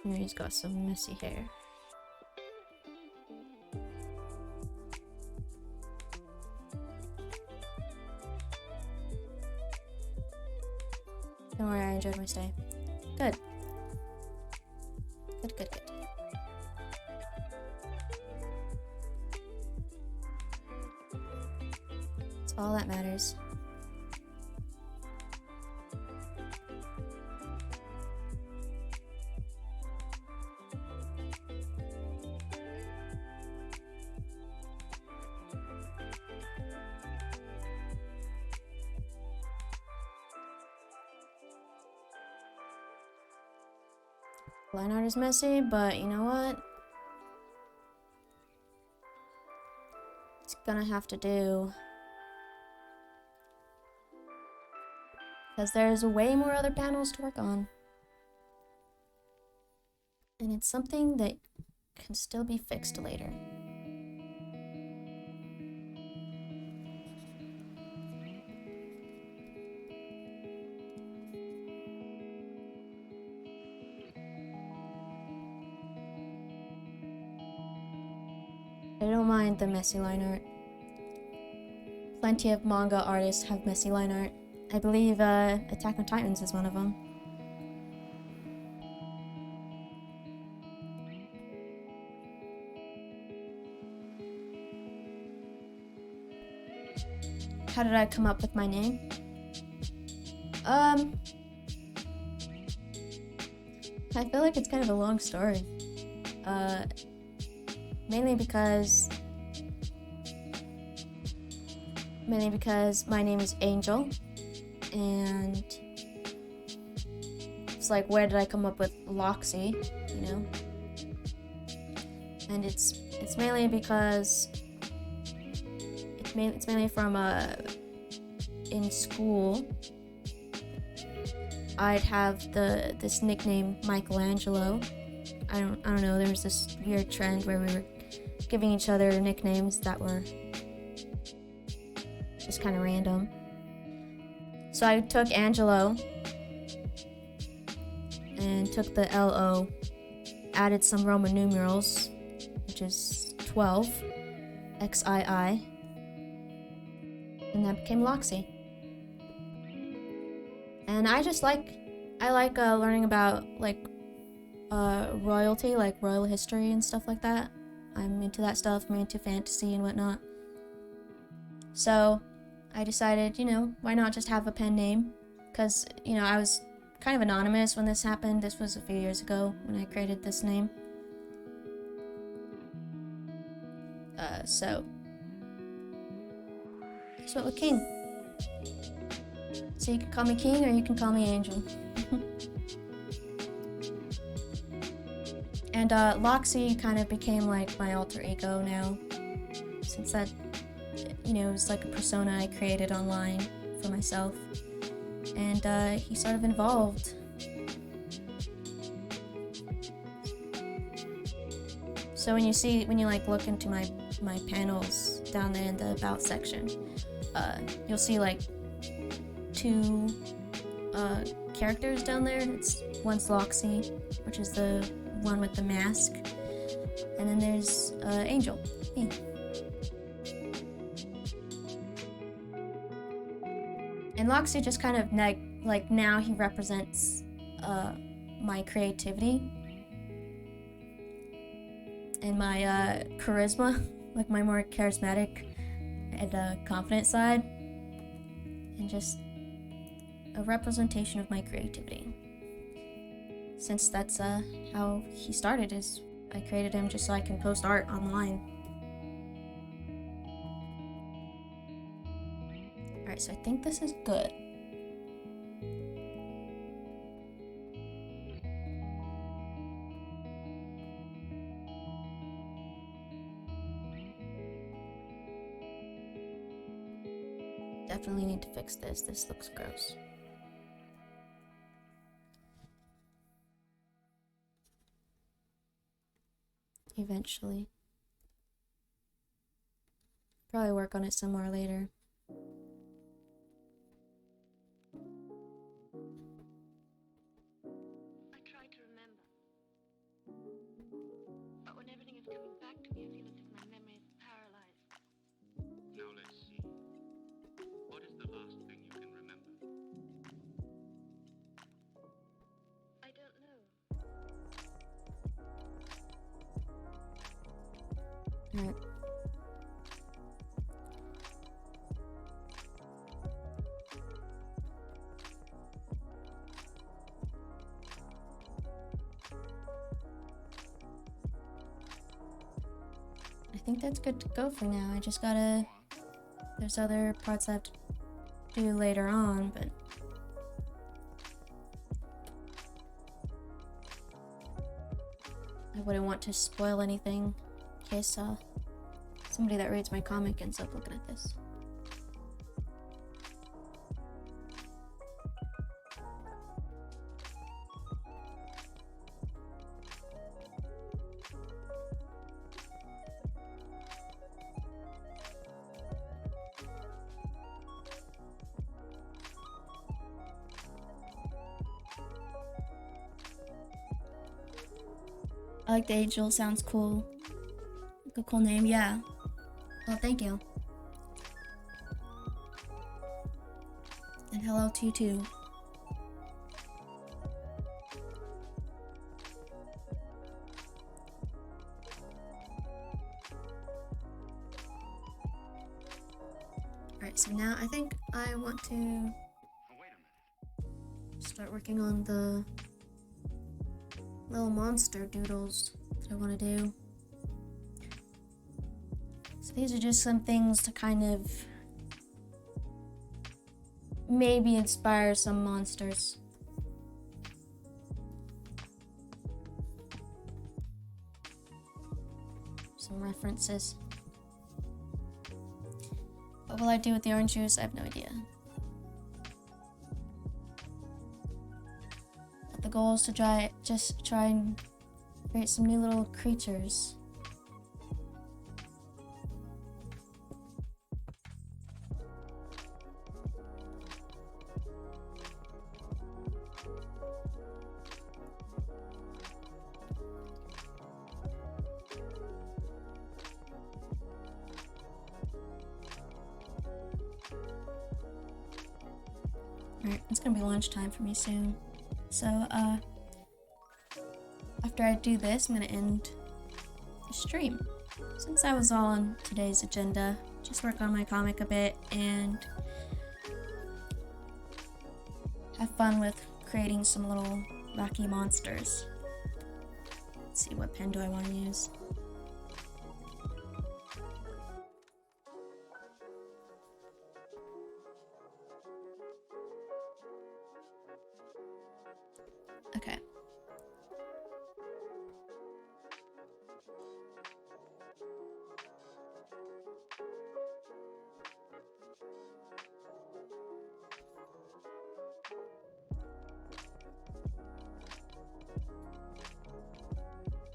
Speaker 1: Here he's got some messy hair. Don't worry, I enjoyed my stay. Good. Good, good, good. all that matters. Line art is messy, but you know what? It's gonna have to do. Because there's way more other panels to work on. And it's something that can still be fixed later. I don't mind the messy line art. Plenty of manga artists have messy line art. I believe Attack on Titans is one of them. How did I come up with my name? I feel like it's kind of a long story. Mainly because my name is Angel, and it's like, where did I come up with Loxy, you know? And it's mainly because it's mainly from in school I'd have this nickname Michelangelo. I don't know, there was this weird trend where we were giving each other nicknames that were just kind of random. So I took Angelo and took the LO, added some Roman numerals, which is 12, XII, and that became Loxy. And I like learning about royalty, like royal history and stuff like that. I'm into that stuff. I'm into fantasy and whatnot. So I decided, why not just have a pen name? Because, I was kind of anonymous when this happened. This was a few years ago when I created this name. So guess what, with King. So you can call me King or you can call me Angel. And Loxy kind of became like my alter ego now, since that, it was like a persona I created online for myself, and he sort of evolved. So when you look into my panels down there in the about section, you'll see like two characters down there. One's Loxy, which is the one with the mask, and then there's Angel, me. And Loxy just kind of like now he represents my creativity and my charisma, like my more charismatic and confident side, and just a representation of my creativity. Since that's how he started, is I created him just so I can post art online. Alright, so I think this is good. Definitely need to fix this. This looks gross. Eventually. Probably work on it some more later.
Speaker 2: I try to remember, but when everything is coming back to me, I feel as if my memory is paralyzed.
Speaker 3: Now let's see. What is the last thing you can remember?
Speaker 2: I don't know.
Speaker 1: Alright. think that's good to go for now. I just gotta... There's other parts I have to do later on, but... I wouldn't want to spoil anything in case somebody that reads my comic ends up looking at this. I like the Angel, sounds cool. Like a cool name, yeah. Well, thank you. And hello to you too. Alright, so now I think I want to start working on the little monster doodles that I want to do. So these are just some things to kind of maybe inspire some monsters. Some references. What will I do with the orange juice? I have no idea. But the goal is to try and create some new little creatures. Alright, it's gonna be lunchtime for me soon. So, after I do this, I'm gonna end the stream. Since that was all on today's agenda, just work on my comic a bit and have fun with creating some little wacky monsters. Let's see, what pen do I want to use? Okay.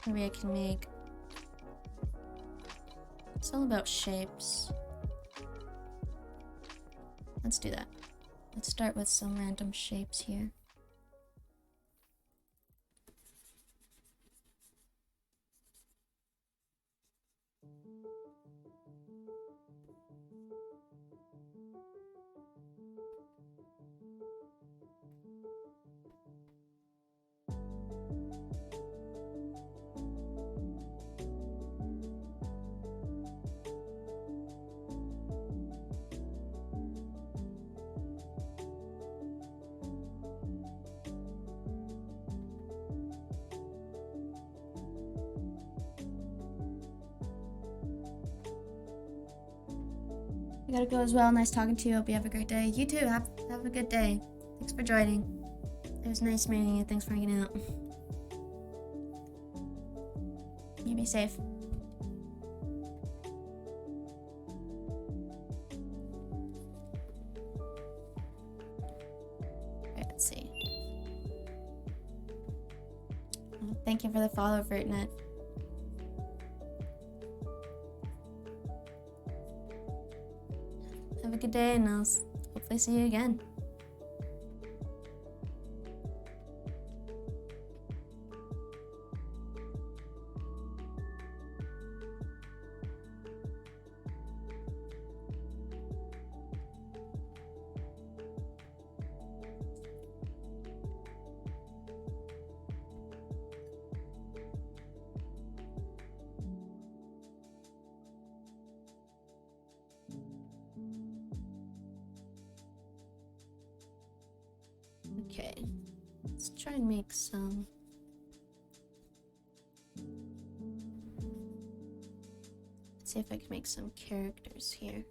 Speaker 1: Maybe I can make... It's all about shapes. Let's do that. Let's start with some random shapes here. I gotta go as well. Nice talking to you. Hope you have a great day. You too. Have a good day. Thanks for joining. It was nice meeting you. Thanks for hanging out. You be safe. Alright, let's see. Thank you for the follow, Fruitnet. Have a good day, and I'll hopefully see you again. Okay, let's try and make some. Let's see if I can make some characters here.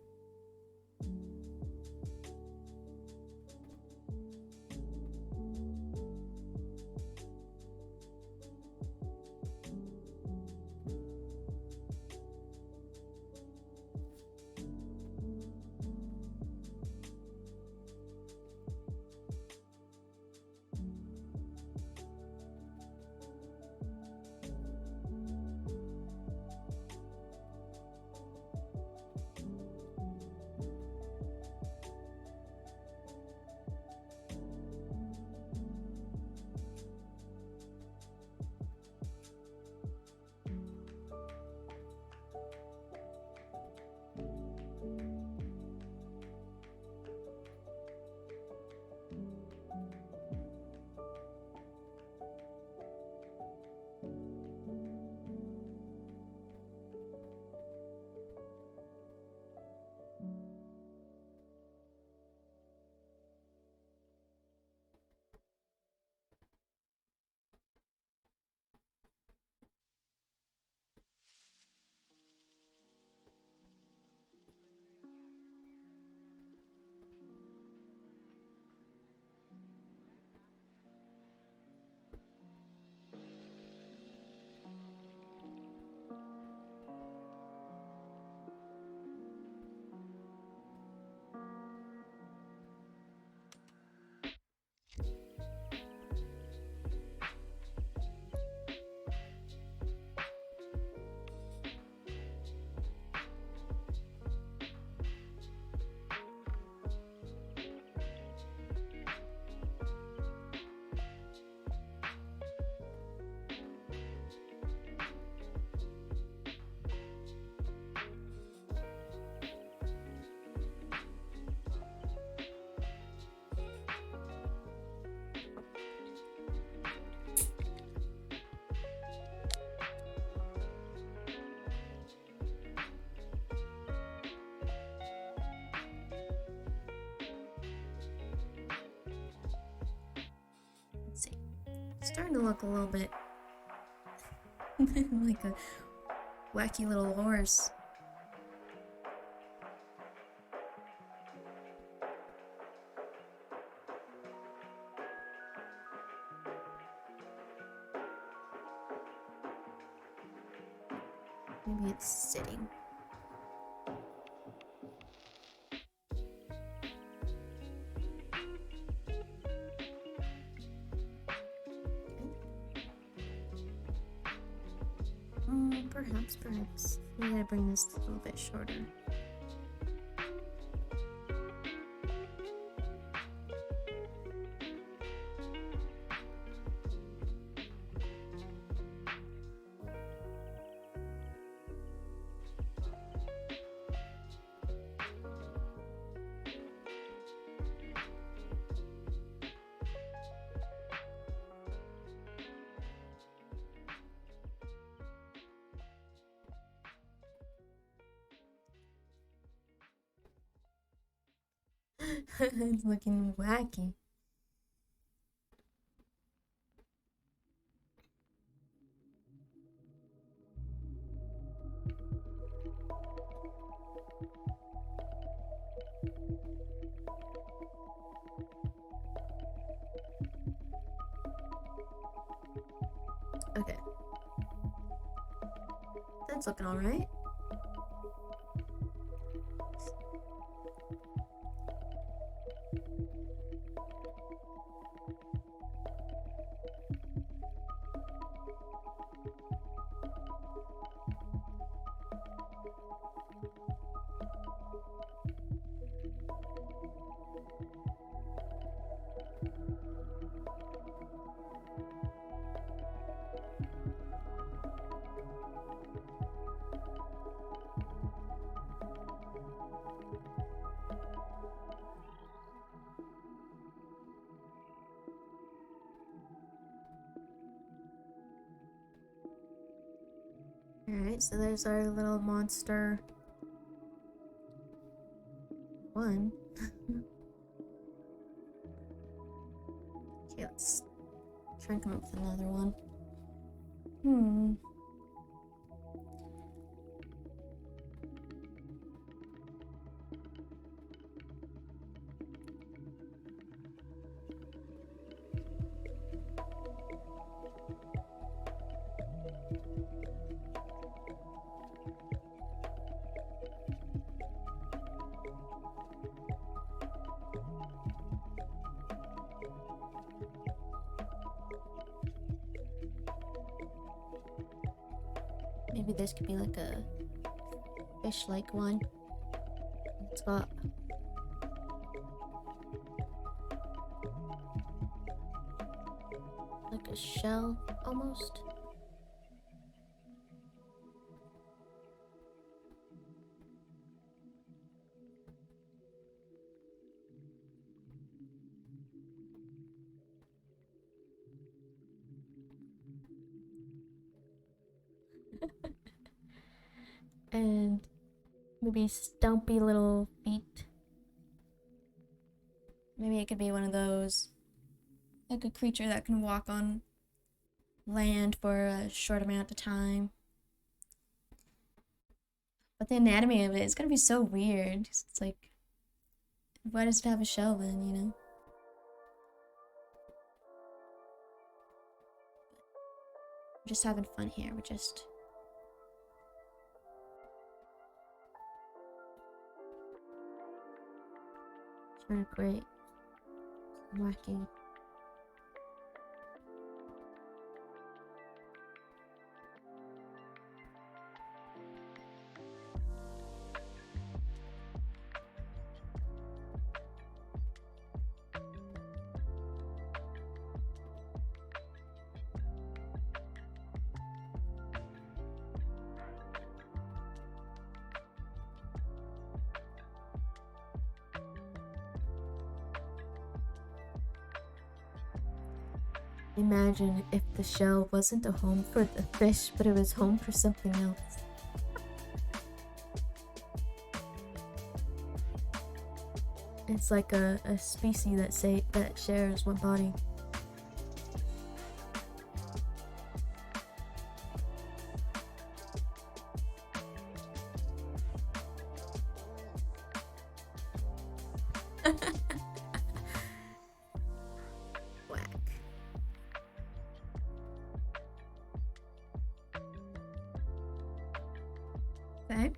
Speaker 1: Starting to look a little bit like a wacky little horse. Maybe it's sitting. Perhaps. Maybe I bring this a little bit shorter. It's looking wacky. Okay. That's looking alright. Alright, so there's our little monster. One. Okay, let's try and come up with another one. Maybe this could be like a fish-like one. It's got like a shell almost. And maybe stumpy little feet. Maybe it could be one of those, like a creature that can walk on land for a short amount of time. But the anatomy of it is gonna be so weird. It's like, why does it have a shell then, you know? We're just having fun here. We're just trying to create some wacky. Imagine if the shell wasn't a home for the fish, but it was home for something else. It's like a species that shares one body. Whack. Okay.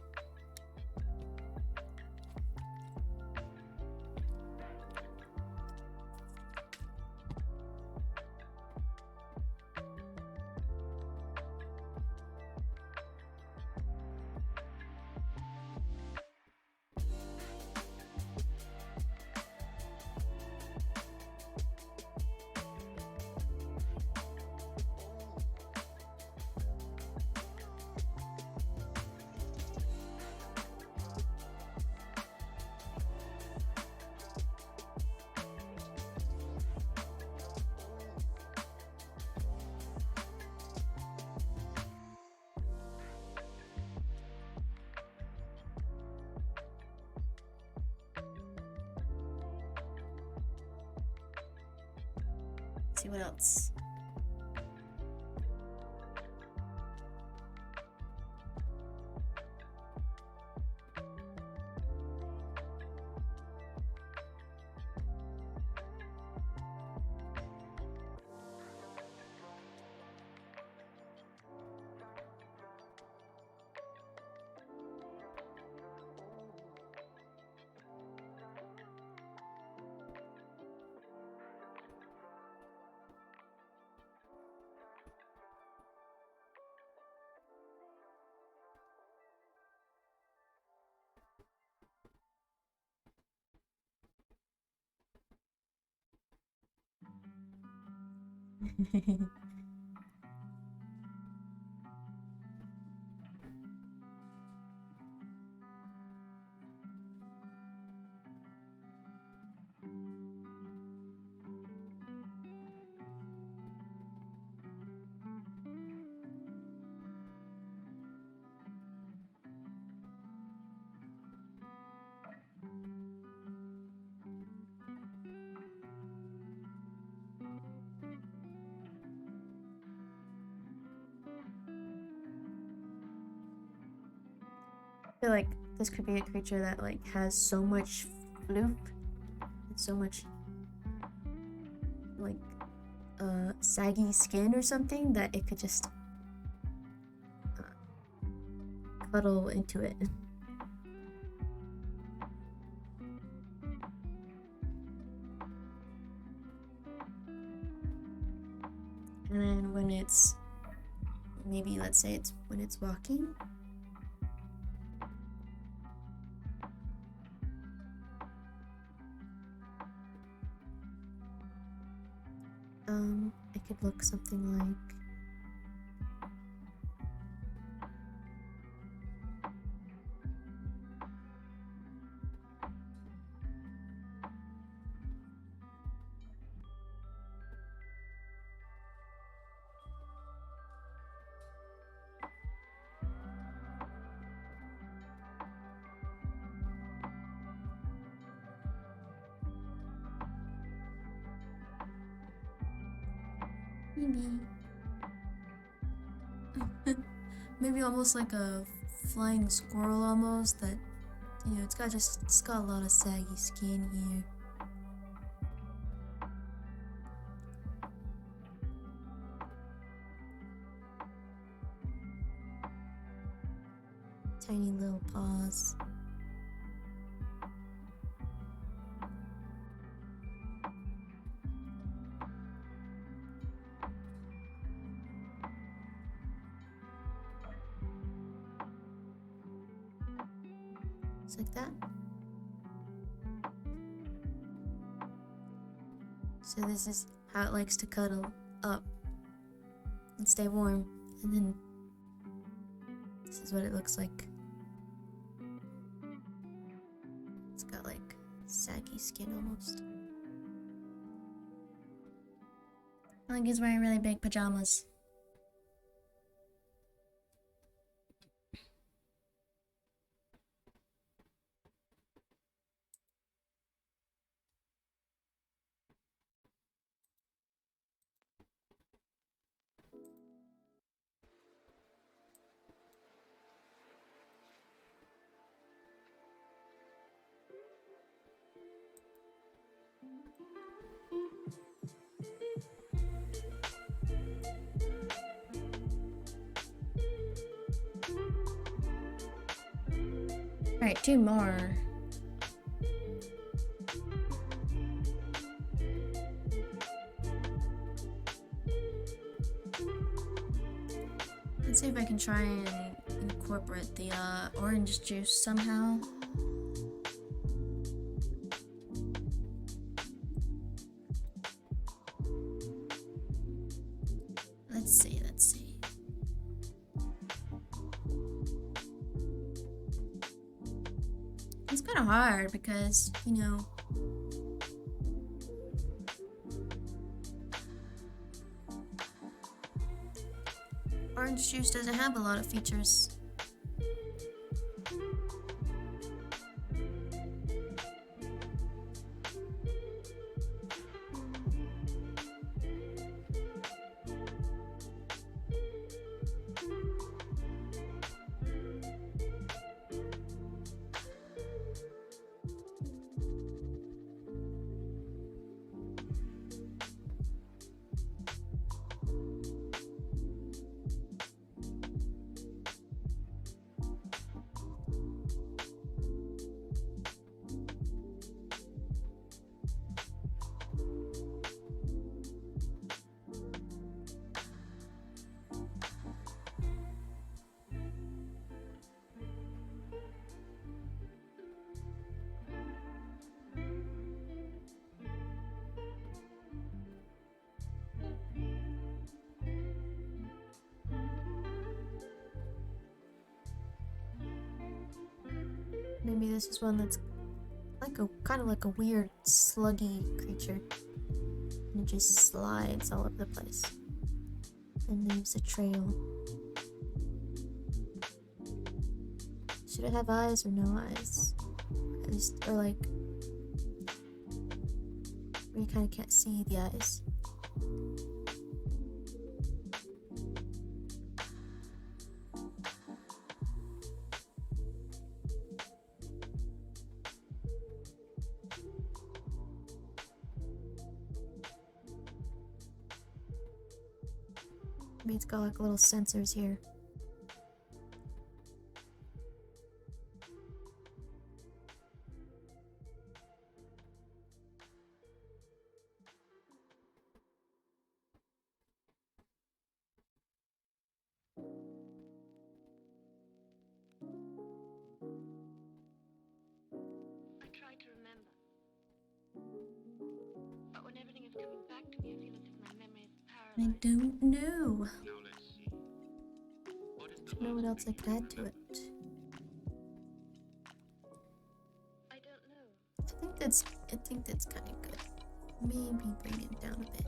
Speaker 1: Let's see what else. I feel like this could be a creature that like has so much floof and so much like saggy skin or something that it could just cuddle into it. And then when it's maybe let's say it's when it's walking. It could look something like maybe almost like a flying squirrel almost that, you know, it's got a lot of saggy skin here. Tiny little paws. Just like that. So this is how it likes to cuddle up and stay warm. And then this is what it looks like. It's got like saggy skin almost. I think he's wearing really big pajamas. Alright, 2 more. Let's see if I can try and incorporate the orange juice somehow. Let's see. It's kind of hard because, you know, orange juice doesn't have a lot of features. Maybe this is one that's like a kind of like a weird sluggy creature. And it just slides all over the place and leaves a trail. Should it have eyes or no eyes? At least, or like, where you kind of can't see the eyes. Maybe it's got like little sensors here. I don't know.
Speaker 3: Now let's see. What is the
Speaker 1: I don't know what else
Speaker 3: last
Speaker 1: I
Speaker 3: thing
Speaker 1: could
Speaker 3: you
Speaker 1: add to
Speaker 3: remember?
Speaker 1: it.
Speaker 2: I don't know.
Speaker 1: I think that's kind of good. Maybe bring it down a bit.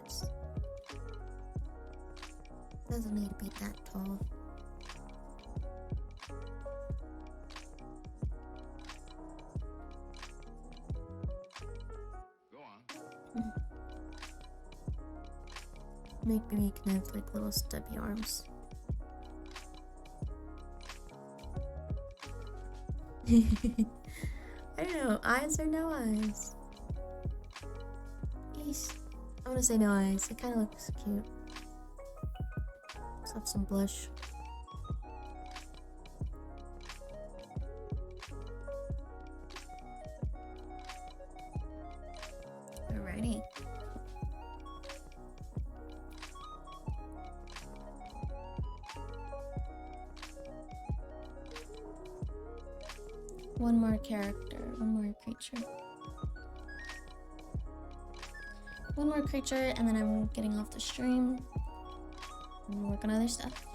Speaker 1: It's- Doesn't need to be that tall.
Speaker 3: Go on.
Speaker 1: Maybe we can have like little stubby arms. I don't know, eyes or no eyes? Yeesh. I want to say no eyes. It kind of looks cute. Let's have some blush. Alrighty. One more character, one more creature. One more creature, and then I'm getting off the stream. I'm gonna work on other stuff.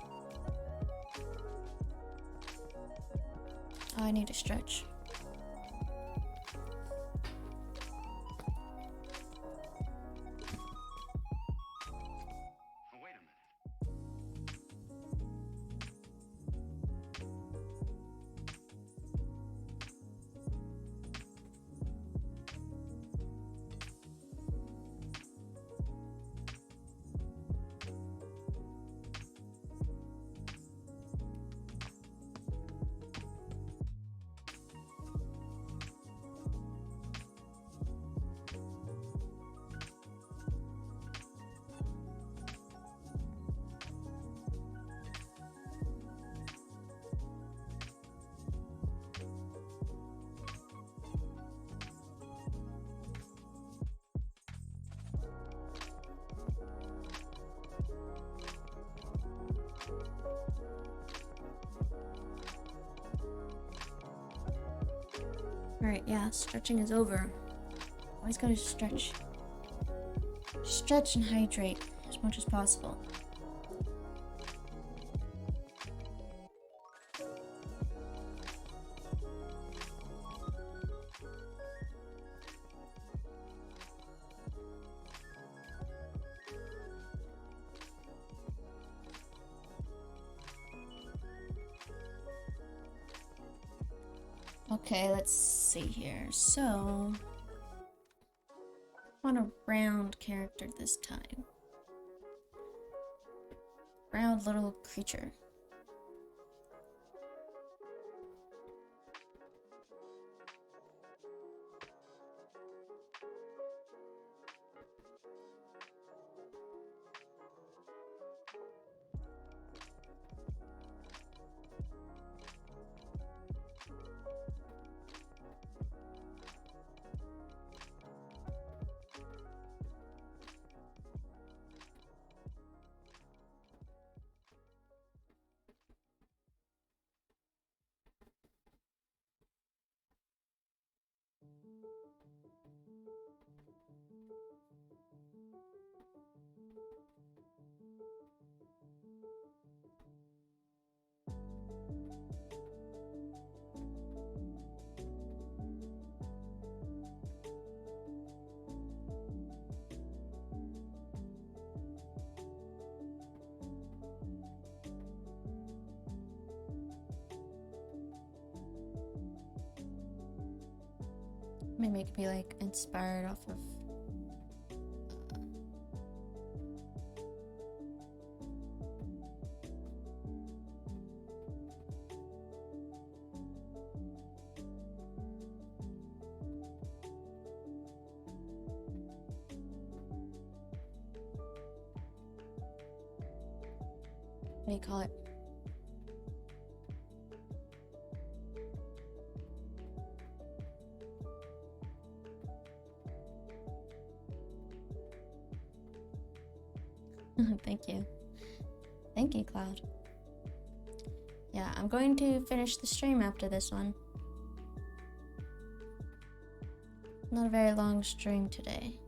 Speaker 1: Oh, I need to stretch.
Speaker 3: Oh, wait a minute.
Speaker 1: Alright, yeah, stretching is over. Always gotta stretch. Stretch and hydrate as much as possible. Okay, let's see here. So, I want a round character this time. Round little creature. Maybe it could be like inspired off of what do you call it? Thank you. Thank you, Cloud. Yeah, I'm going to finish the stream after this one. Not a very long stream today.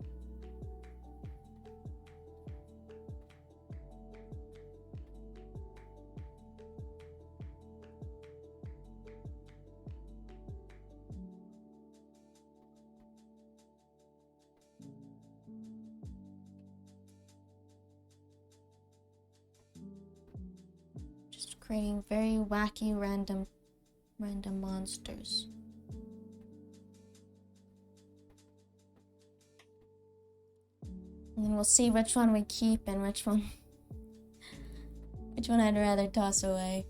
Speaker 1: Just creating very wacky random monsters. And then we'll see which one we keep and which one I'd rather toss away.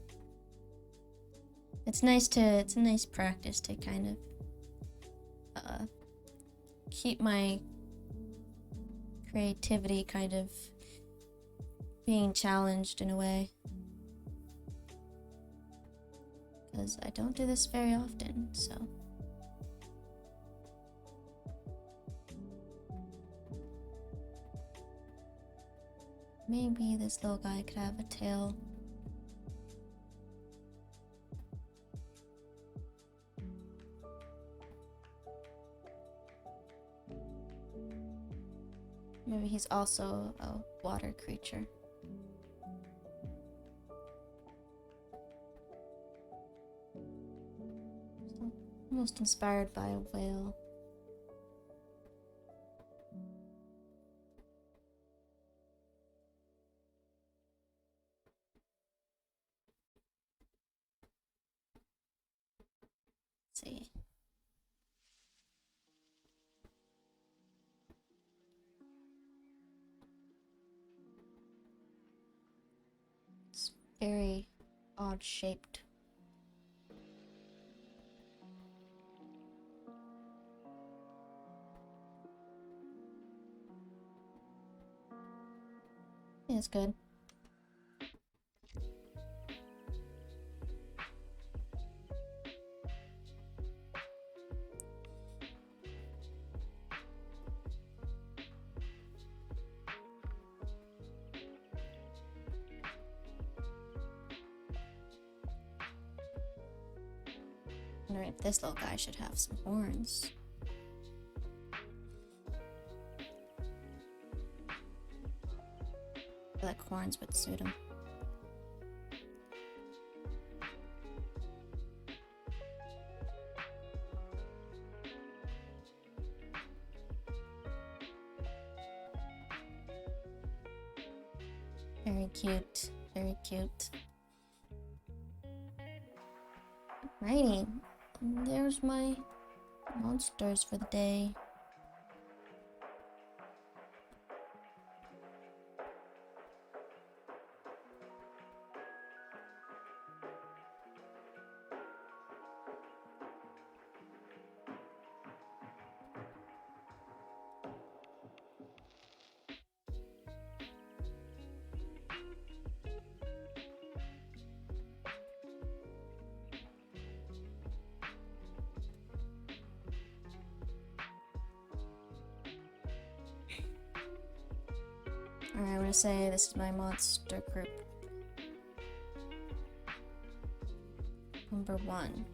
Speaker 1: It's a nice practice to kind of keep my creativity kind of being challenged in a way. Because I don't do this very often, so. Maybe this little guy could have a tail. Maybe he's also a water creature. Almost inspired by a whale. Let's see. It's very odd shaped. It's good. I wonder if this little guy should have some horns. I feel like horns would suit him. Very cute, very cute. Alrighty, and there's my monsters for the day. Alright, I'm gonna say this is my monster group. Number 1.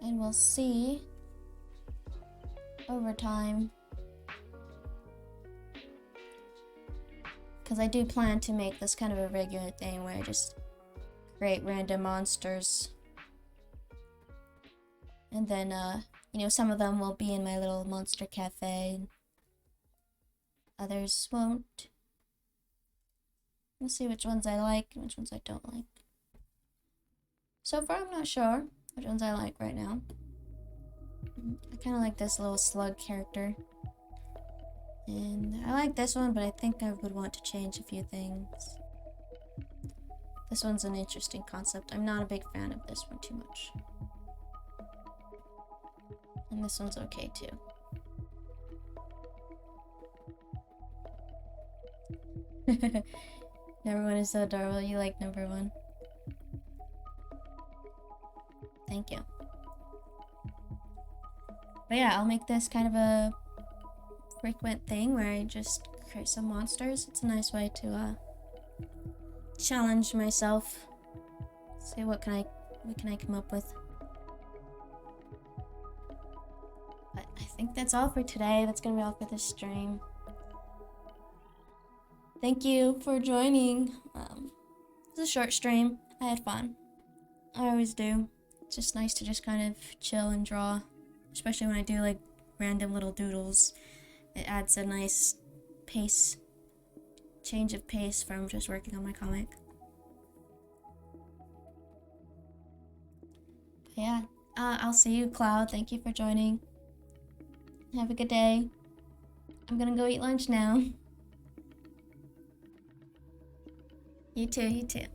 Speaker 1: And we'll see over time. Because I do plan to make this kind of a regular thing where I just create random monsters. And then, you know, some of them will be in my little monster cafe. Others won't. We'll see which ones I like and which ones I don't like. So far, I'm not sure which ones I like right now. I kind of like this little slug character. And I like this one, but I think I would want to change a few things. This one's an interesting concept. I'm not a big fan of this one too much. And this one's okay too. Number 1 is so adorable. You like number 1. Thank you. But yeah, I'll make this kind of a frequent thing where I just create some monsters. It's a nice way to challenge myself. See what can I come up with. think that's all for today. That's gonna be all for this stream. Thank you for joining. It's a short stream. I had fun. I always do. It's just nice to just kind of chill and draw, especially when I do like random little doodles. It adds a nice pace, change of pace from just working on my comic. But yeah, I'll see you, Cloud. Thank you for joining. Have a good day. I'm gonna go eat lunch now. You too, you too.